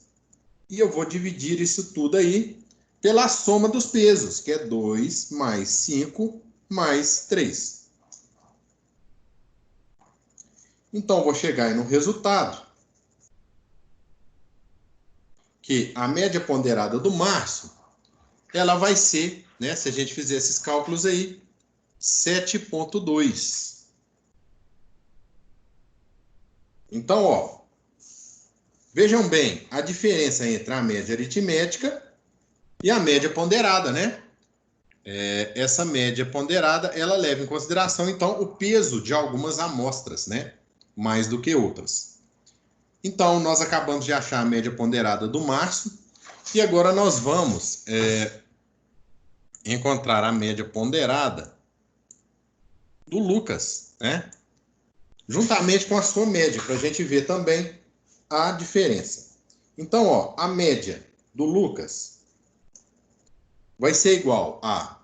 E eu vou dividir isso tudo aí pela soma dos pesos, que é 2 mais 5 mais 3. Então, vou chegar aí no resultado, que a média ponderada do Márcio, ela vai ser, né, se a gente fizer esses cálculos aí, 7,2. Então, ó, vejam bem a diferença entre a média aritmética e a média ponderada, né? Essa média ponderada, ela leva em consideração, então, o peso de algumas amostras, né? Mais do que outras. Então, nós acabamos de achar a média ponderada do Márcio, e agora nós vamos encontrar a média ponderada do Lucas, né? Juntamente com a sua média, para a gente ver também a diferença. Então, ó, a média do Lucas vai ser igual a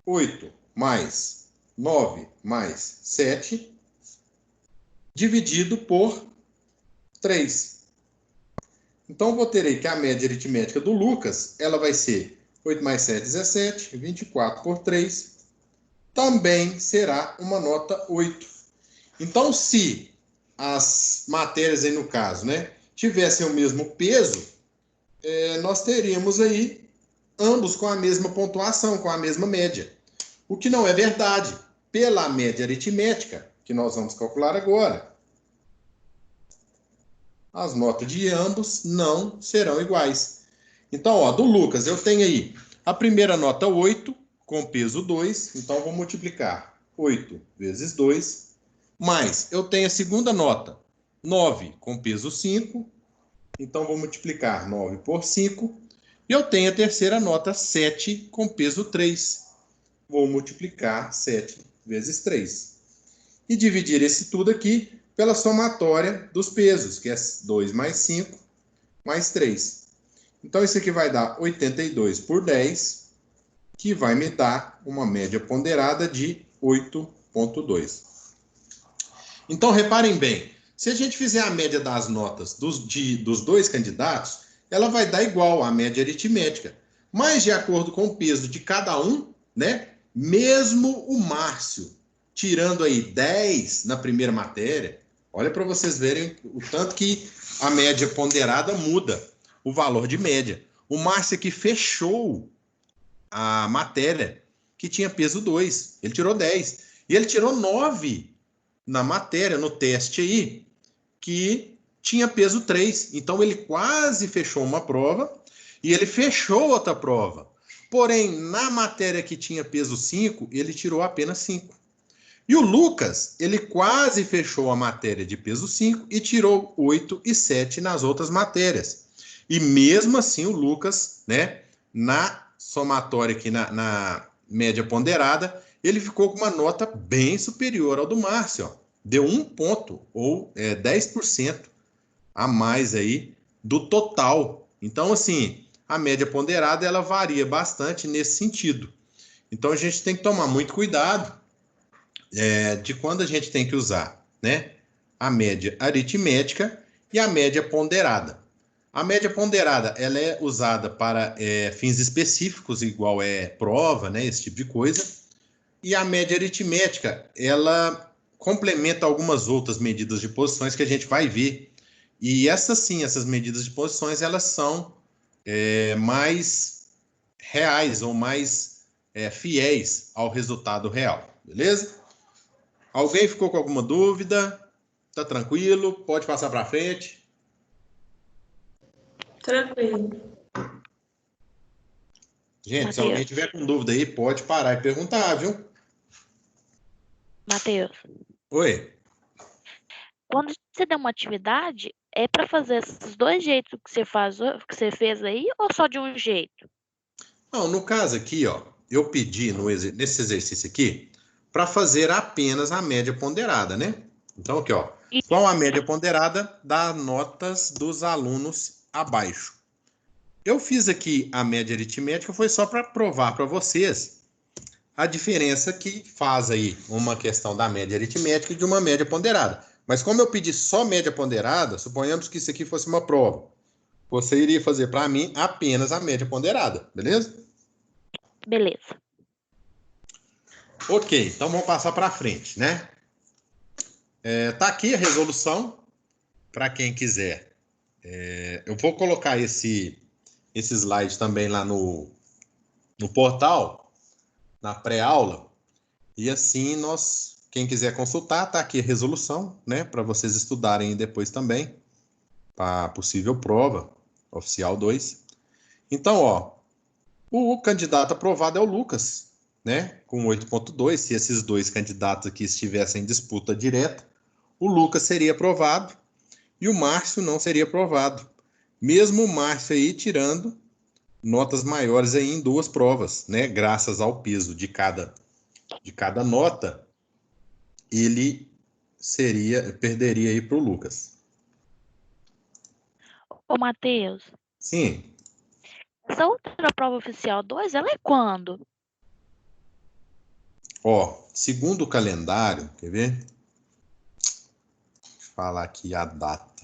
8 mais 9 mais 7, dividido por 3. Então, eu terei que a média aritmética do Lucas, ela vai ser 8 mais 7, 17, 24 por 3, também será uma nota 8. Então, se as matérias aí no caso, né, tivessem o mesmo peso, nós teríamos aí ambos com a mesma pontuação, com a mesma média. O que não é verdade. Pela média aritmética, que nós vamos calcular agora, as notas de ambos não serão iguais. Então, ó, do Lucas, eu tenho aí a primeira nota 8, com peso 2, então vou multiplicar 8 vezes 2, mais eu tenho a segunda nota, 9, com peso 5, então vou multiplicar 9 por 5, e eu tenho a terceira nota, 7, com peso 3, vou multiplicar 7 vezes 3. E dividir esse tudo aqui pela somatória dos pesos, que é 2 mais 5 mais 3. Então, isso aqui vai dar 82 por 10, que vai me dar uma média ponderada de 8,2. Então, reparem bem, se a gente fizer a média das notas dos dois candidatos, ela vai dar igual à média aritmética. Mas, de acordo com o peso de cada um, né, mesmo o Márcio tirando aí 10 na primeira matéria, olha para vocês verem o tanto que a média ponderada muda o valor de média. O Márcio aqui fechou a matéria que tinha peso 2. Ele tirou 10. E ele tirou 9 na matéria, no teste aí, que tinha peso 3. Então, ele quase fechou uma prova e ele fechou outra prova. Porém, na matéria que tinha peso 5, ele tirou apenas 5. E o Lucas, ele quase fechou a matéria de peso 5 e tirou 8 e 7 nas outras matérias. E mesmo assim, o Lucas, né, na somatória aqui, na média ponderada, ele ficou com uma nota bem superior ao do Márcio. Ó. Deu 1 ponto, ou 10% a mais aí do total. Então, assim, a média ponderada, ela varia bastante nesse sentido. Então, a gente tem que tomar muito cuidado de quando a gente tem que usar, né, a média aritmética e a média ponderada. A média ponderada, ela é usada para fins específicos, igual prova, né, esse tipo de coisa. E a média aritmética, ela complementa algumas outras medidas de posições que a gente vai ver. E essas medidas de posições, elas são mais reais ou mais fiéis ao resultado real, beleza? Alguém ficou com alguma dúvida? Tá tranquilo? Pode passar para frente. Tranquilo. Gente, Mateus. se alguém tiver com dúvida aí, pode parar e perguntar, viu? Mateus, Oi. quando você der uma atividade, é para fazer esses dois jeitos que você fez aí, ou só de um jeito? Não, no caso aqui, ó, eu pedi nesse exercício aqui para fazer apenas a média ponderada, né? Então, aqui, ó, qual a média ponderada das notas dos alunos abaixo? Eu fiz aqui a média aritmética, foi só para provar para vocês a diferença que faz aí uma questão da média aritmética e de uma média ponderada. Mas como eu pedi só média ponderada, suponhamos que isso aqui fosse uma prova. Você iria fazer para mim apenas a média ponderada, beleza? Beleza. Ok, então vamos passar para frente, né? Tá aqui a resolução, para quem quiser. Eu vou colocar esse slide também lá no portal, na pré-aula, e assim quem quiser consultar, tá aqui a resolução, né? Para vocês estudarem depois também, para possível prova, oficial 2. Então, ó, o candidato aprovado é o Lucas, né? Com 8,2. Se esses dois candidatos aqui estivessem em disputa direta, o Lucas seria aprovado e o Márcio não seria aprovado. Mesmo o Márcio aí tirando notas maiores aí em 2 provas, né? Graças ao peso de cada nota, ele perderia aí para o Lucas. Ô, Matheus, Sim. essa outra prova oficial 2, ela é quando? Ó, segundo o calendário, quer ver? Deixa eu falar aqui a data.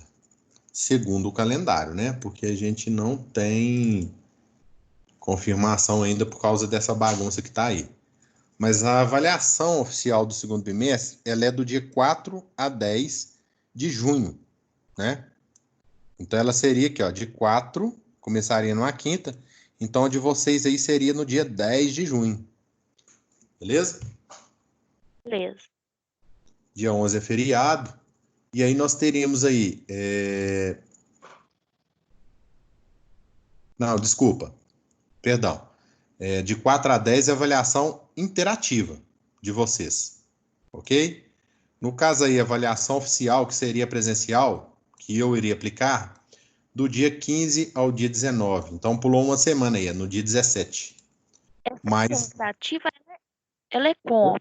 Segundo o calendário, né? Porque a gente não tem confirmação ainda por causa dessa bagunça que tá aí. Mas a avaliação oficial do segundo bimestre, ela é do dia 4 a 10 de junho, né? Então ela seria aqui, ó, de 4, começaria numa quinta, então a de vocês aí seria no dia 10 de junho. Beleza? Beleza. Dia 11 é feriado. E aí nós teríamos aí... Não, desculpa. Perdão. De 4 a 10 é avaliação interativa de vocês. Ok? No caso aí, avaliação oficial, que seria presencial, que eu iria aplicar, do dia 15 ao dia 19. Então pulou uma semana aí, no dia 17. Mas... interativa, ela é como?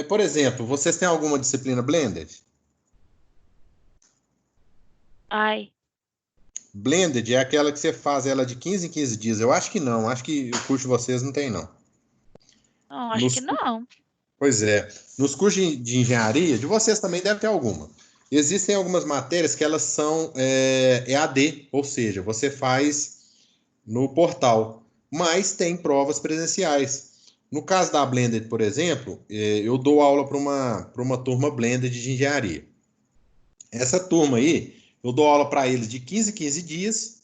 por exemplo, vocês têm alguma disciplina Blended? Ai. Blended é aquela que você faz ela de 15 em 15 dias. Eu acho que não. Acho que o curso de vocês não tem, não. Não, acho que não. Pois é. Nos cursos de engenharia, de vocês também deve ter alguma. Existem algumas matérias que elas são EAD, ou seja, você faz no portal. Mas tem provas presenciais. No caso da Blended, por exemplo, eu dou aula para uma turma Blended de engenharia. Essa turma aí, eu dou aula para eles de 15 em 15 dias.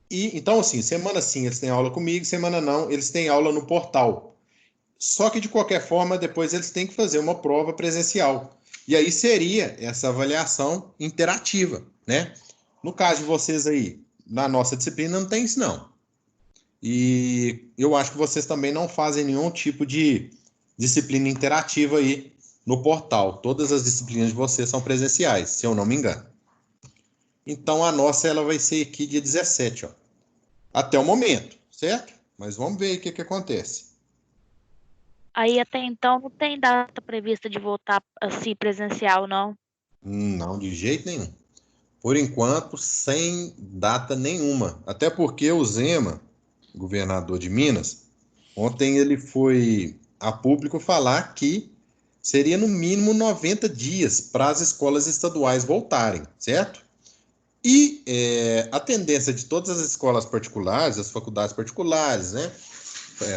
E então, assim, semana sim eles têm aula comigo, semana não, eles têm aula no portal. Só que, de qualquer forma, depois eles têm que fazer uma prova presencial. E aí seria essa avaliação interativa, né? No caso de vocês aí, na nossa disciplina não tem isso, não. E eu acho que vocês também não fazem nenhum tipo de disciplina interativa aí no portal. Todas as disciplinas de vocês são presenciais, se eu não me engano. Então, a nossa ela vai ser aqui dia 17, ó. Até o momento, certo? Mas vamos ver aí o que acontece. Aí até então não tem data prevista de voltar assim presencial, não? Não, de jeito nenhum. Por enquanto, sem data nenhuma. Até porque o Zema, governador de Minas, ontem ele foi a público falar que seria no mínimo 90 dias para as escolas estaduais voltarem, certo? E a tendência de todas as escolas particulares, as faculdades particulares, né?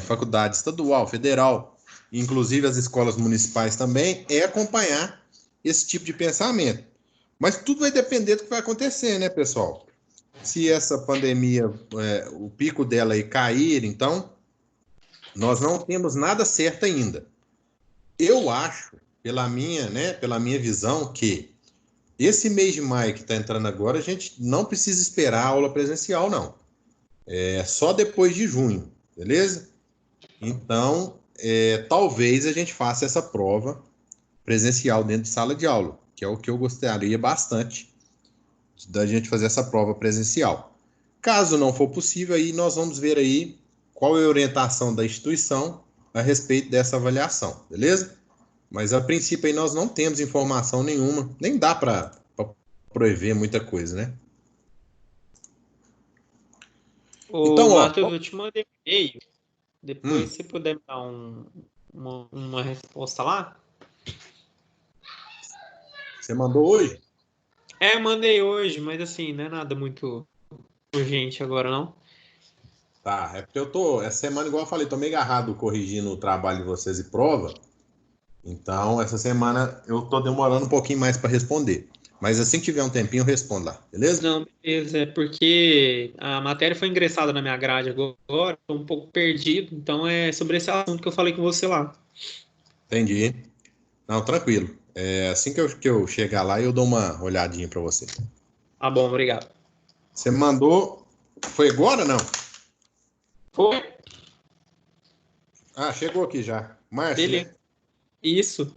Faculdade estadual, federal, inclusive as escolas municipais também, é acompanhar esse tipo de pensamento. Mas tudo vai depender do que vai acontecer, né, pessoal? Se essa pandemia, o pico dela aí cair, então, nós não temos nada certo ainda. Eu acho, pela minha visão, que esse mês de maio que está entrando agora, a gente não precisa esperar a aula presencial, não. É só depois de junho, beleza? Então, talvez a gente faça essa prova presencial dentro de sala de aula, que é o que eu gostaria bastante da gente fazer essa prova presencial. Caso não for possível, aí nós vamos ver aí qual é a orientação da instituição a respeito dessa avaliação, beleza? Mas a princípio aí nós não temos informação nenhuma, nem dá para prover muita coisa, né? Então, Ô, Matheus, eu te mandei um e-mail. Depois, se puder me dar uma resposta lá. Você mandou hoje? Mandei hoje, mas assim, não é nada muito urgente agora, não. Tá, é porque eu tô, essa semana, igual eu falei, tô meio agarrado corrigindo o trabalho de vocês e prova. Então, essa semana eu tô demorando um pouquinho mais para responder. Mas assim que tiver um tempinho, eu respondo lá, beleza? Não, beleza, é porque a matéria foi ingressada na minha grade agora, tô um pouco perdido, então é sobre esse assunto que eu falei com você lá. Entendi. Não, tranquilo. Assim que eu chegar lá, eu dou uma olhadinha para você. Tá bom, obrigado. Você mandou. Foi agora ou não? Foi? Ah, chegou aqui já. Márcio, Beleza. né? Isso.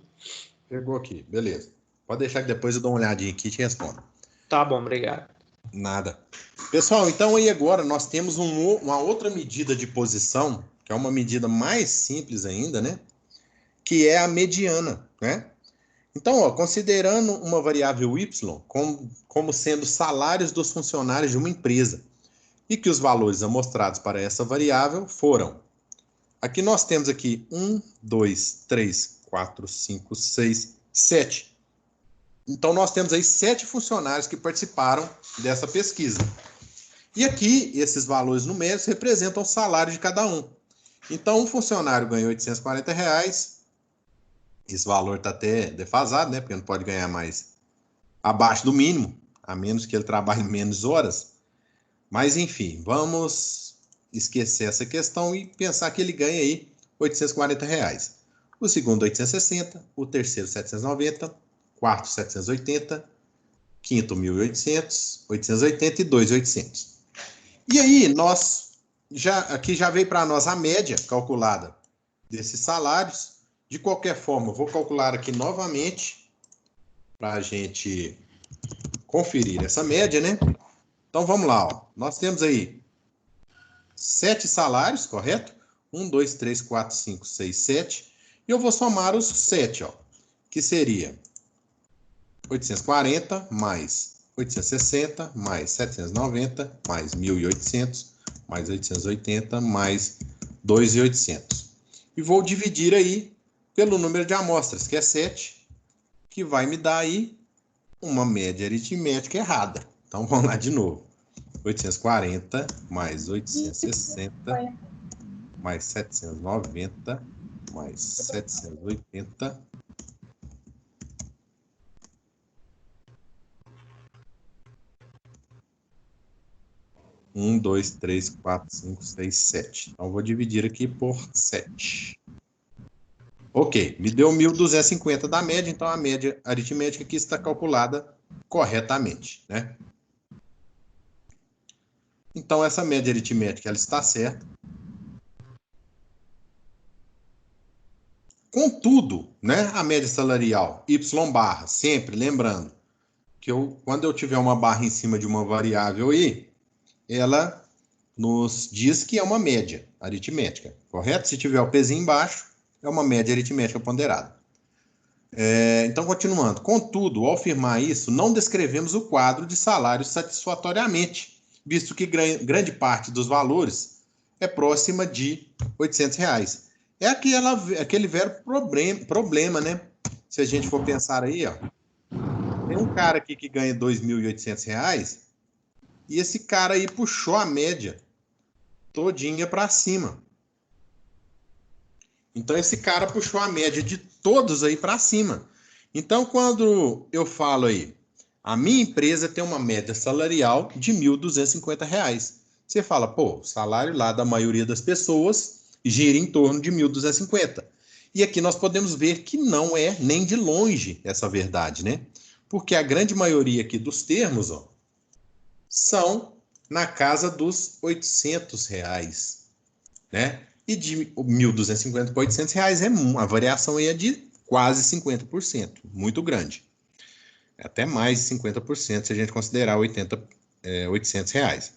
Chegou aqui, beleza. Pode deixar que depois eu dou uma olhadinha aqui e te respondo. Tá bom, obrigado. Nada. Pessoal, então aí agora nós temos uma outra medida de posição, que é uma medida mais simples ainda, né? Que é a mediana, né? Então, ó, considerando uma variável y como sendo salários dos funcionários de uma empresa, e que os valores amostrados para essa variável foram. Aqui nós temos aqui 1, 2, 3, 4, 5, 6, 7. Então, nós temos aí 7 funcionários que participaram dessa pesquisa. E aqui, esses valores numéricos representam o salário de cada um. Então, um funcionário ganhou R$ 840. Esse valor está até defasado, né? Porque não pode ganhar mais abaixo do mínimo, a menos que ele trabalhe menos horas. Mas, enfim, vamos esquecer essa questão e pensar que ele ganha aí R$ 840. O segundo, 860. O terceiro, 790. Quarto, 780. Quinto, 1.800. 880 e 2.800. E aí, aqui já veio para nós a média calculada desses salários. De qualquer forma, eu vou calcular aqui novamente para a gente conferir essa média, né? Então, vamos lá. Ó. Nós temos aí 7 salários, correto? 1, 2, 3, 4, 5, 6, 7. E eu vou somar os 7, ó, que seria 840 mais 860 mais 790 mais 1.800 mais 880 mais 2.800. E vou dividir aí pelo número de amostras, que é 7, que vai me dar aí uma média aritmética errada. Então, vamos lá de novo. 840 mais 860 mais 790 mais 780 1, 2, 3, 4, 5, 6, 7. Então, vou dividir aqui por 7. Ok, me deu 1.250 da média, então a média aritmética aqui está calculada corretamente, né? Então, essa média aritmética ela está certa. Contudo, né, a média salarial, Y barra, sempre lembrando que quando eu tiver uma barra em cima de uma variável aí, ela nos diz que é uma média aritmética, correto? Se tiver o pezinho embaixo, é uma média aritmética ponderada. Então, continuando. Contudo, ao afirmar isso, não descrevemos o quadro de salários satisfatoriamente, visto que grande parte dos valores é próxima de R$ 800. É aquele velho problema, né? Se a gente for pensar aí, ó, tem um cara aqui que ganha R$ 2.800 e esse cara aí puxou a média todinha para cima. Então, esse cara puxou a média de todos aí para cima. Então, quando eu falo aí, a minha empresa tem uma média salarial de R$ 1.250. Você fala, pô, o salário lá da maioria das pessoas gira em torno de 1.250. E aqui nós podemos ver que não é nem de longe essa verdade, né? Porque a grande maioria aqui dos termos, ó, são na casa dos R$ 800, né? E de 1.250 para R$ 800 a variação aí é de quase 50%, muito grande. Até mais de 50% se a gente considerar R$ 800.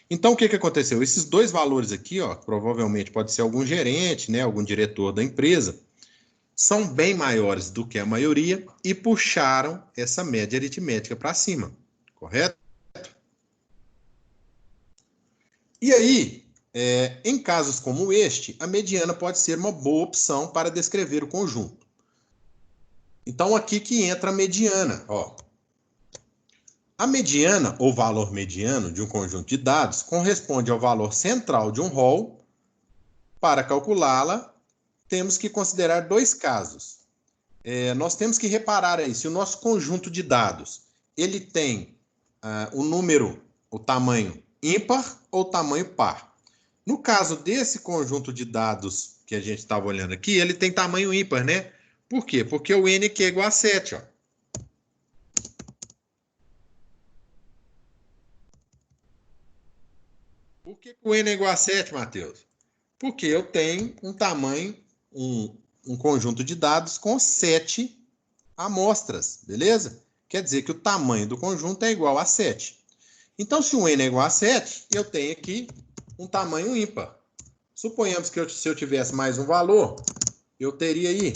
Então, o que aconteceu? Esses dois valores aqui, ó, provavelmente pode ser algum gerente, né, algum diretor da empresa, são bem maiores do que a maioria e puxaram essa média aritmética para cima, correto? E aí, em casos como este, a mediana pode ser uma boa opção para descrever o conjunto. Então, aqui que entra a mediana, ó. A mediana, ou valor mediano de um conjunto de dados, corresponde ao valor central de um rol. Para calculá-la, temos que considerar dois casos. Nós temos que reparar aí se o nosso conjunto de dados ele tem o número, o tamanho ímpar ou tamanho par. No caso desse conjunto de dados que a gente estava olhando aqui, ele tem tamanho ímpar, né? Por quê? Porque o n aqui é igual a 7, ó. Por que o n é igual a 7, Matheus? Porque eu tenho um tamanho, um conjunto de dados com 7 amostras, beleza? Quer dizer que o tamanho do conjunto é igual a 7. Então, se o n é igual a 7, eu tenho aqui um tamanho ímpar. Suponhamos que se eu tivesse mais um valor, eu teria aí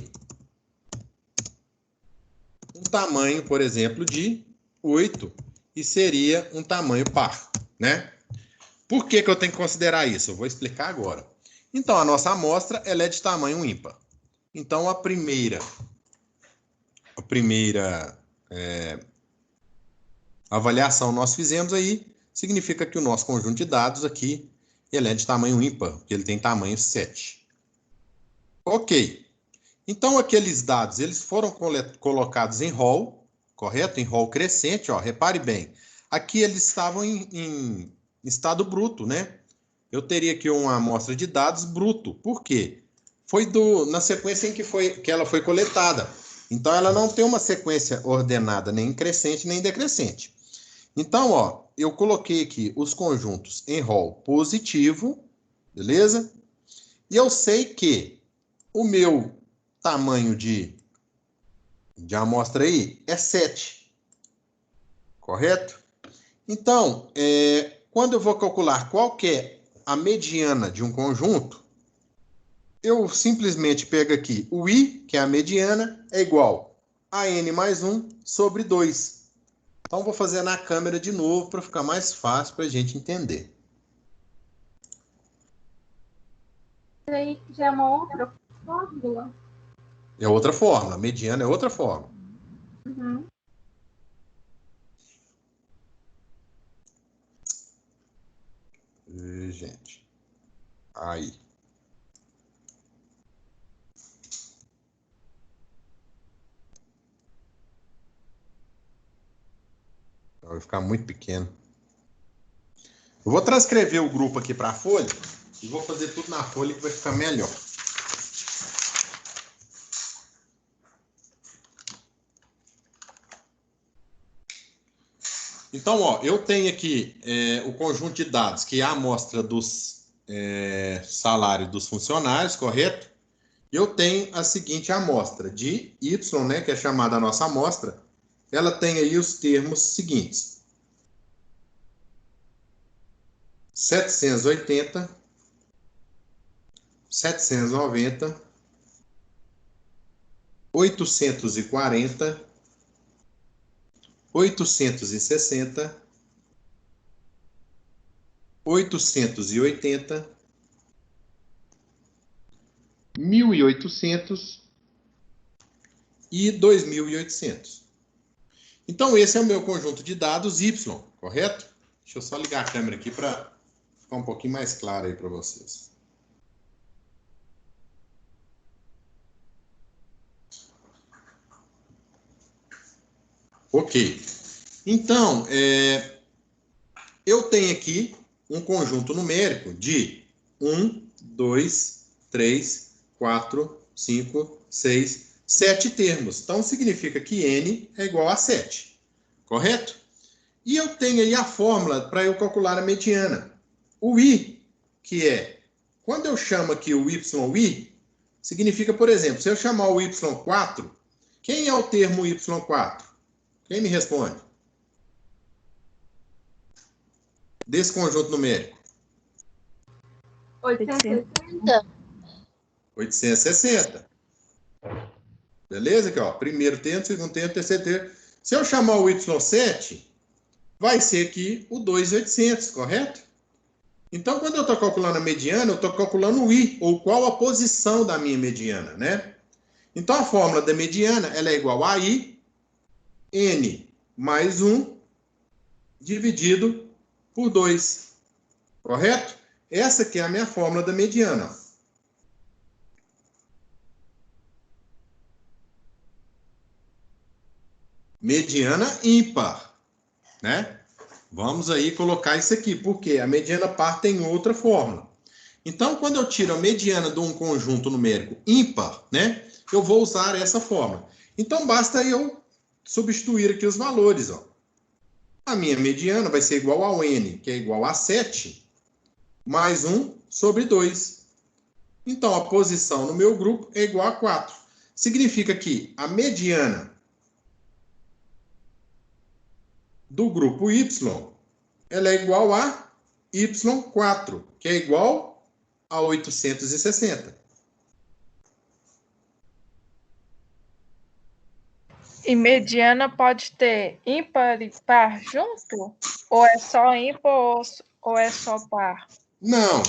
um tamanho, por exemplo, de 8, e seria um tamanho par, né? Por que eu tenho que considerar isso? Eu vou explicar agora. Então, a nossa amostra ela é de tamanho ímpar. Então, a primeira avaliação nós fizemos aí, significa que o nosso conjunto de dados aqui, ele é de tamanho ímpar, porque ele tem tamanho 7. Ok. Então, aqueles dados, eles foram colocados em rol, correto? Em rol crescente, ó, repare bem. Aqui eles estavam em estado bruto, né? Eu teria aqui uma amostra de dados bruto. Por quê? Foi na sequência em que ela foi coletada. Então, ela não tem uma sequência ordenada, nem crescente, nem decrescente. Então, ó, eu coloquei aqui os conjuntos em rol positivo, beleza? E eu sei que o meu tamanho de amostra aí é 7. Correto? Então, quando eu vou calcular qual que é a mediana de um conjunto, eu simplesmente pego aqui o I, que é a mediana, é igual a N mais 1 sobre 2. Então, vou fazer na câmera de novo para ficar mais fácil para a gente entender. Aí já é uma outra fórmula. É outra fórmula. Mediana é outra fórmula. Uhum. Gente. Aí. Vai ficar muito pequeno. Eu vou transcrever o grupo aqui para a folha e vou fazer tudo na folha que vai ficar melhor. Então, ó, eu tenho aqui o conjunto de dados, que é a amostra dos salários dos funcionários, correto? Eu tenho a seguinte amostra de Y, né, que é chamada a nossa amostra. Ela tem aí os termos seguintes: 780, 790, 840, 860, 880, 1.800 e 2.800. Então, esse é o meu conjunto de dados Y, correto? Deixa eu só ligar a câmera aqui para ficar um pouquinho mais claro aí para vocês. Ok. Então, eu tenho aqui um conjunto numérico de 1, 2, 3, 4, 5, 6, 7 termos. Então, significa que N é igual a 7. Correto? E eu tenho aí a fórmula para eu calcular a mediana. O I, que é, quando eu chamo aqui o YI, significa, por exemplo, se eu chamar o Y4, quem é o termo Y4? Quem me responde? Desse conjunto numérico. 860. 860. Beleza? Aqui, ó. Primeiro termo, segundo termo, terceiro termo. Se eu chamar o Y7, vai ser aqui o 2.800, correto? Então, quando eu estou calculando a mediana, eu estou calculando o I, ou qual a posição da minha mediana, né? Então, a fórmula da mediana ela é igual a I, N mais 1, dividido por 2. Correto? Essa aqui é a minha fórmula da mediana. Mediana ímpar, né? Vamos aí colocar isso aqui, porque a mediana par tem outra fórmula. Então, quando eu tiro a mediana de um conjunto numérico ímpar, né? Eu vou usar essa fórmula. Então, basta eu substituir aqui os valores, ó. A minha mediana vai ser igual ao N, que é igual a 7, mais 1 sobre 2. Então, a posição no meu grupo é igual a 4. Significa que a mediana do grupo Y, ela é igual a Y4, que é igual a 860. E mediana pode ter ímpar e par junto? Ou é só ímpar ou é só par? Não,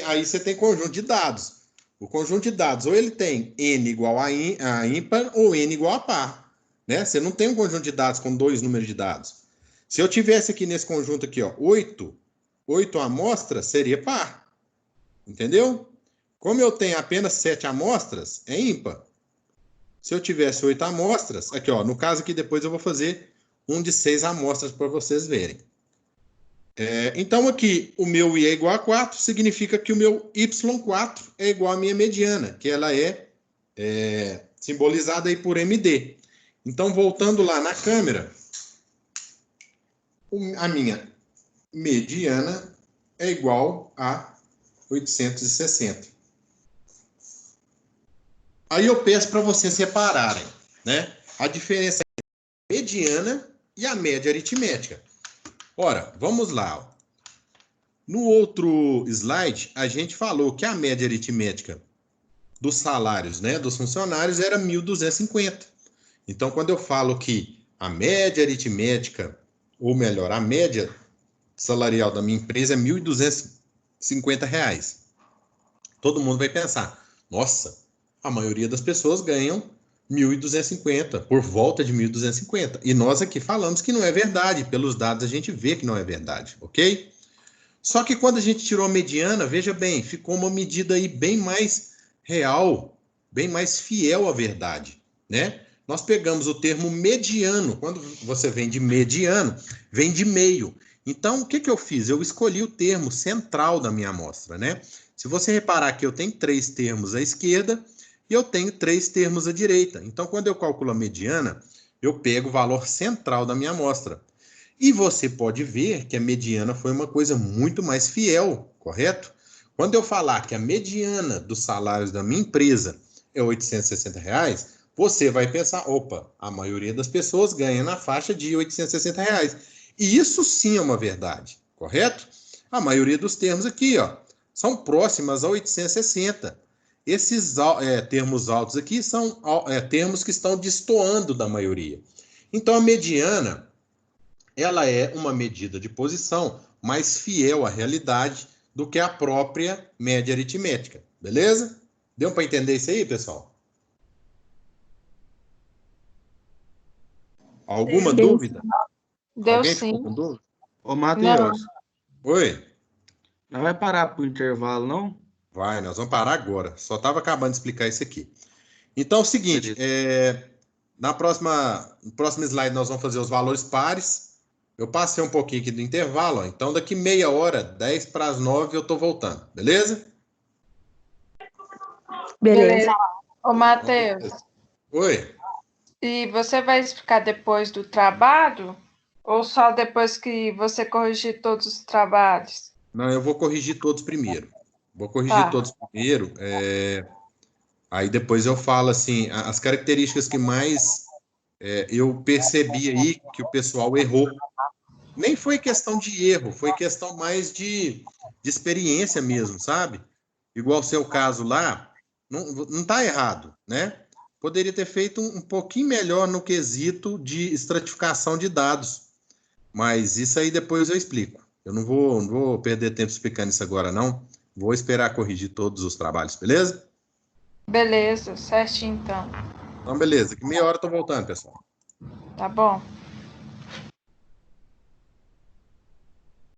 aí você tem conjunto de dados. O conjunto de dados, ou ele tem N igual a ímpar, ou N igual a par. Né? Você não tem um conjunto de dados com 2 números de dados. Se eu tivesse aqui nesse conjunto aqui, ó, 8 amostras, seria par. Entendeu? Como eu tenho apenas 7 amostras, é ímpar. Se eu tivesse 8 amostras, aqui, ó, no caso aqui, depois eu vou fazer um de 6 amostras para vocês verem. Então, aqui, o meu I é igual a 4, significa que o meu Y4 é igual à minha mediana, que ela é simbolizada aí por MD. Então, voltando lá na câmera, a minha mediana é igual a 860. Aí eu peço para vocês separarem, né, a diferença entre a mediana e a média aritmética. Ora, vamos lá. Ó. No outro slide, a gente falou que a média aritmética dos salários, né, dos funcionários era 1.250. Então, quando eu falo que a média aritmética, ou melhor, a média salarial da minha empresa é R$ 1.250, todo mundo vai pensar, nossa, a maioria das pessoas ganham 1.250, por volta de 1.250. E nós aqui falamos que não é verdade. Pelos dados a gente vê que não é verdade, ok? Só que quando a gente tirou a mediana, veja bem, ficou uma medida aí bem mais real, bem mais fiel à verdade, né? Nós pegamos o termo mediano. Quando você vem de mediano, vem de meio. Então, o que eu fiz? Eu escolhi o termo central da minha amostra, né? Se você reparar que eu tenho 3 termos à esquerda, e eu tenho 3 termos à direita. Então, quando eu calculo a mediana, eu pego o valor central da minha amostra. E você pode ver que a mediana foi uma coisa muito mais fiel, correto? Quando eu falar que a mediana dos salários da minha empresa é R$ 860, você vai pensar, opa, a maioria das pessoas ganha na faixa de R$ 860. E isso sim é uma verdade, correto? A maioria dos termos aqui, ó, são próximas a 860. Esses termos altos aqui são termos que estão destoando da maioria. Então, a mediana, ela é uma medida de posição mais fiel à realidade do que a própria média aritmética. Beleza? Deu para entender isso aí, pessoal? Alguma dúvida? Deu Alguém sim. ficou com dúvida? Ô, Matheus, Oi? não vai parar pro intervalo, não? Vai, nós vamos parar agora. Só estava acabando de explicar isso aqui. Então, é o seguinte, no próximo slide nós vamos fazer os valores pares. Eu passei um pouquinho aqui do intervalo, ó. Então daqui meia hora, 10 para as 9, eu estou voltando, beleza? Beleza. Ô, Matheus, Oi? e você vai explicar depois do trabalho ou só depois que você corrigir todos os trabalhos? Não, eu vou corrigir todos primeiro. Vou corrigir todos primeiro. Aí depois eu falo assim, as características que mais eu percebi aí que o pessoal errou. Nem foi questão de erro, foi questão mais de experiência mesmo, sabe? Igual o seu caso lá, não está errado, né? Poderia ter feito um pouquinho melhor no quesito de estratificação de dados. Mas isso aí depois eu explico. Eu não vou perder tempo explicando isso agora, não. Vou esperar corrigir todos os trabalhos, beleza? Beleza, certinho então. Então, beleza. Que meia hora eu tô voltando, pessoal. Tá bom.